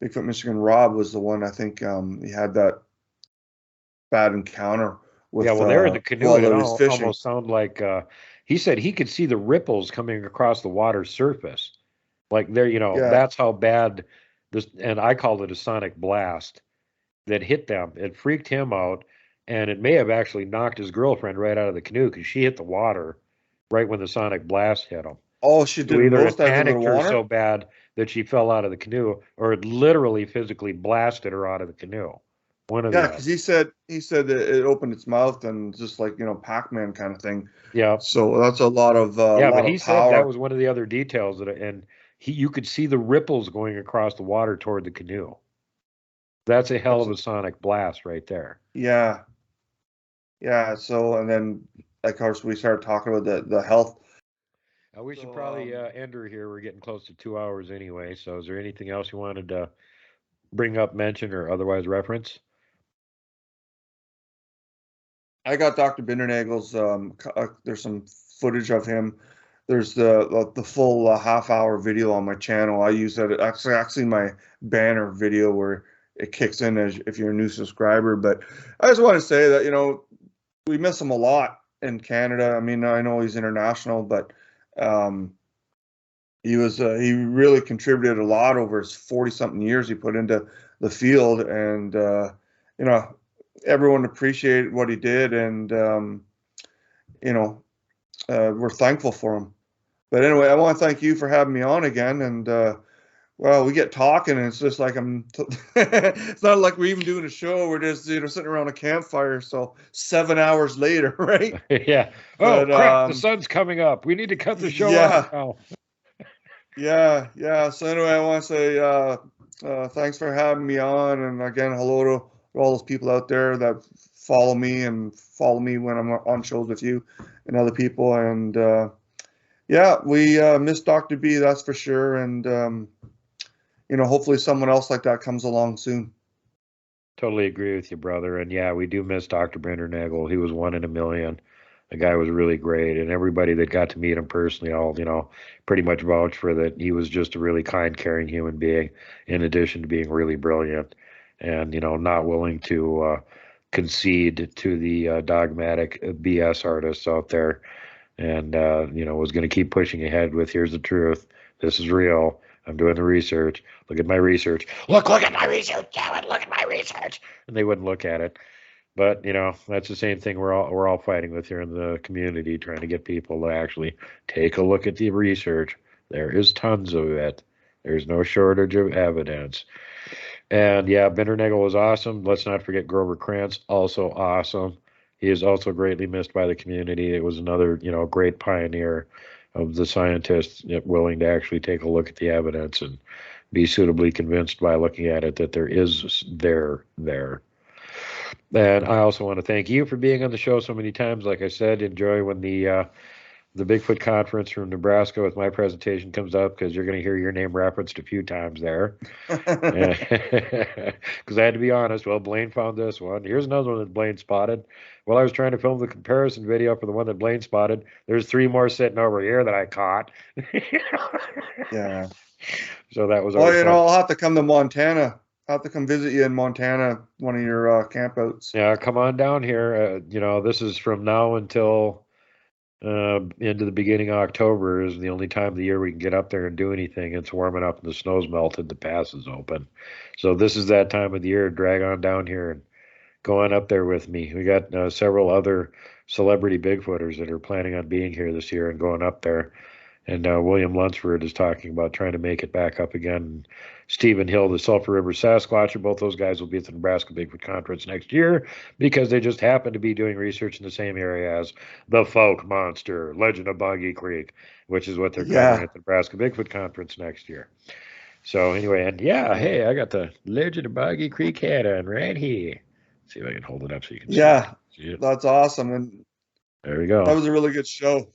Bigfoot Michigan Rob was the one, I think, he had that bad encounter with. Yeah, well, there in the canoe, while it he was fishing. almost sounded like he said he could see the ripples coming across the water's surface. Like there, Yeah. that's how bad this, and I called it a sonic blast that hit them. It freaked him out, and it may have actually knocked his girlfriend right out of the canoe because she hit the water right when the sonic blast hit him. Oh, she So did either it most out of the panicked her water. so bad that she fell out of the canoe, or it literally physically blasted her out of the canoe. One of Yeah, the because he said that it opened its mouth and just like Pac-Man kind of thing. yeah. So that's a lot of Yeah, but lot he of said that power. was one of the other details and you could see the ripples going across the water toward the canoe. That's a hell of a sonic blast right there. Yeah, yeah. So and then of course we started talking about the health. We should So, probably end her here. We're getting close to 2 hours anyway. So is there anything else you wanted to bring up, mention, or otherwise reference? I got Dr. Bindernagel's. There's some footage of him. There's the full half-hour video on my channel. I use that actually my banner video where it kicks in as if you're a new subscriber. But I just want to say that we miss him a lot in Canada. I mean, I know he's international, but he really contributed a lot over his 40-something years he put into the field, and everyone appreciated what he did, and we're thankful for him. But anyway, I want to thank you for having me on again, and well, we get talking, and it's just like it's not like we're even doing a show. We're just sitting around a campfire. So 7 hours later, right? Yeah. Oh But, crap! The sun's coming up. We need to cut the show off now. Yeah. So anyway, I want to say thanks for having me on, and again, hello to all those people out there that follow me when I'm on shows with you and other people. And yeah, we miss Dr. B, that's for sure. And hopefully someone else like that comes along soon. Totally agree with you, brother. And yeah, we do miss Dr. Bindernagel. He was one in a million. The guy was really great, and everybody that got to meet him personally all pretty much vouched for that. He was just a really kind, caring human being, in addition to being really brilliant, and not willing to concede to the dogmatic BS artists out there, and was going to keep pushing ahead with, here's the truth, this is real, I'm doing the research, look at my research, look at my research, damn it, look at my research, and they wouldn't look at it. But that's the same thing we're all fighting with here in the community, trying to get people to actually take a look at the research. There is tons of it. There's no shortage of evidence. And yeah, Bindernagel was awesome. Let's not forget Grover Krantz, also awesome. He is also greatly missed by the community. It was another, great pioneer of the scientists willing to actually take a look at the evidence and be suitably convinced by looking at it that there is there. And I also want to thank you for being on the show so many times. Like I said, enjoy when the Bigfoot conference from Nebraska with my presentation comes up, because you're going to hear your name referenced a few times there. Because I had to be honest. Well, Blayne found this one. Here's another one that Blayne spotted. Well, I was trying to film the comparison video for the one that Blayne spotted. There's 3 more sitting over here that I caught. Yeah. So that was Well, always you fun. know, I'll have to come to Montana. I'll have to come visit you in Montana, one of your campouts. Yeah, come on down here. You know, this is from now until into the beginning of October is the only time of the year we can get up there and do anything. It's warming up and the snow's melted, the pass is open. So this is that time of the year. Drag on down here and go on up there with me. We got several other celebrity Bigfooters that are planning on being here this year and going up there. And William Lunsford is talking about trying to make it back up again. Stephen Hill, the Sulphur River Sasquatcher, both those guys will be at the Nebraska Bigfoot Conference next year because they just happen to be doing research in the same area as the Folk Monster, Legend of Boggy Creek, which is what they're covering at the Nebraska Bigfoot Conference next year. So anyway, and yeah, hey, I got the Legend of Boggy Creek hat on right here. See if I can hold it up so you can see it. That's awesome. And there we go. That was a really good show.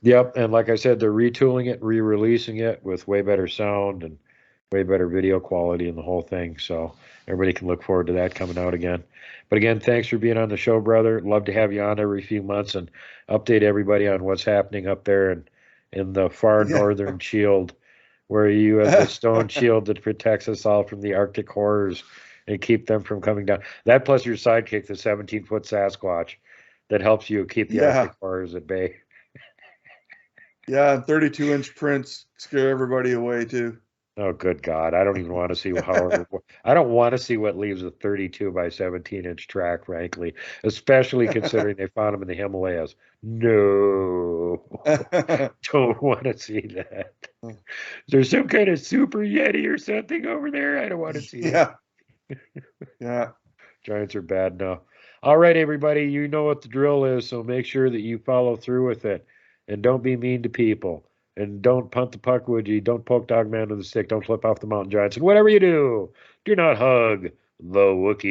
Yep, and like I said, they're retooling it, re-releasing it with way better sound and way better video quality and the whole thing. So everybody can look forward to that coming out again. But again, thanks for being on the show, brother. Love to have you on every few months and update everybody on what's happening up there and in the far northern shield, where you have the stone shield that protects us all from the Arctic horrors and keep them from coming down. That plus your sidekick, the 17-foot Sasquatch, that helps you keep the Arctic horrors at bay. Yeah, 32-inch prints scare everybody away too. Oh, good God. I don't even want to see I don't want to see what leaves a 32 by 17-inch track, frankly, especially considering they found them in the Himalayas. No, don't want to see that. Is there some kind of super Yeti or something over there? I don't want to see that. Yeah. Giants are bad now. All right, everybody, you know what the drill is, so make sure that you follow through with it. And don't be mean to people. And don't punt the puck, would you? Don't poke Dogman with a stick. Don't flip off the mountain giants. And whatever you do not hug the Wookiee.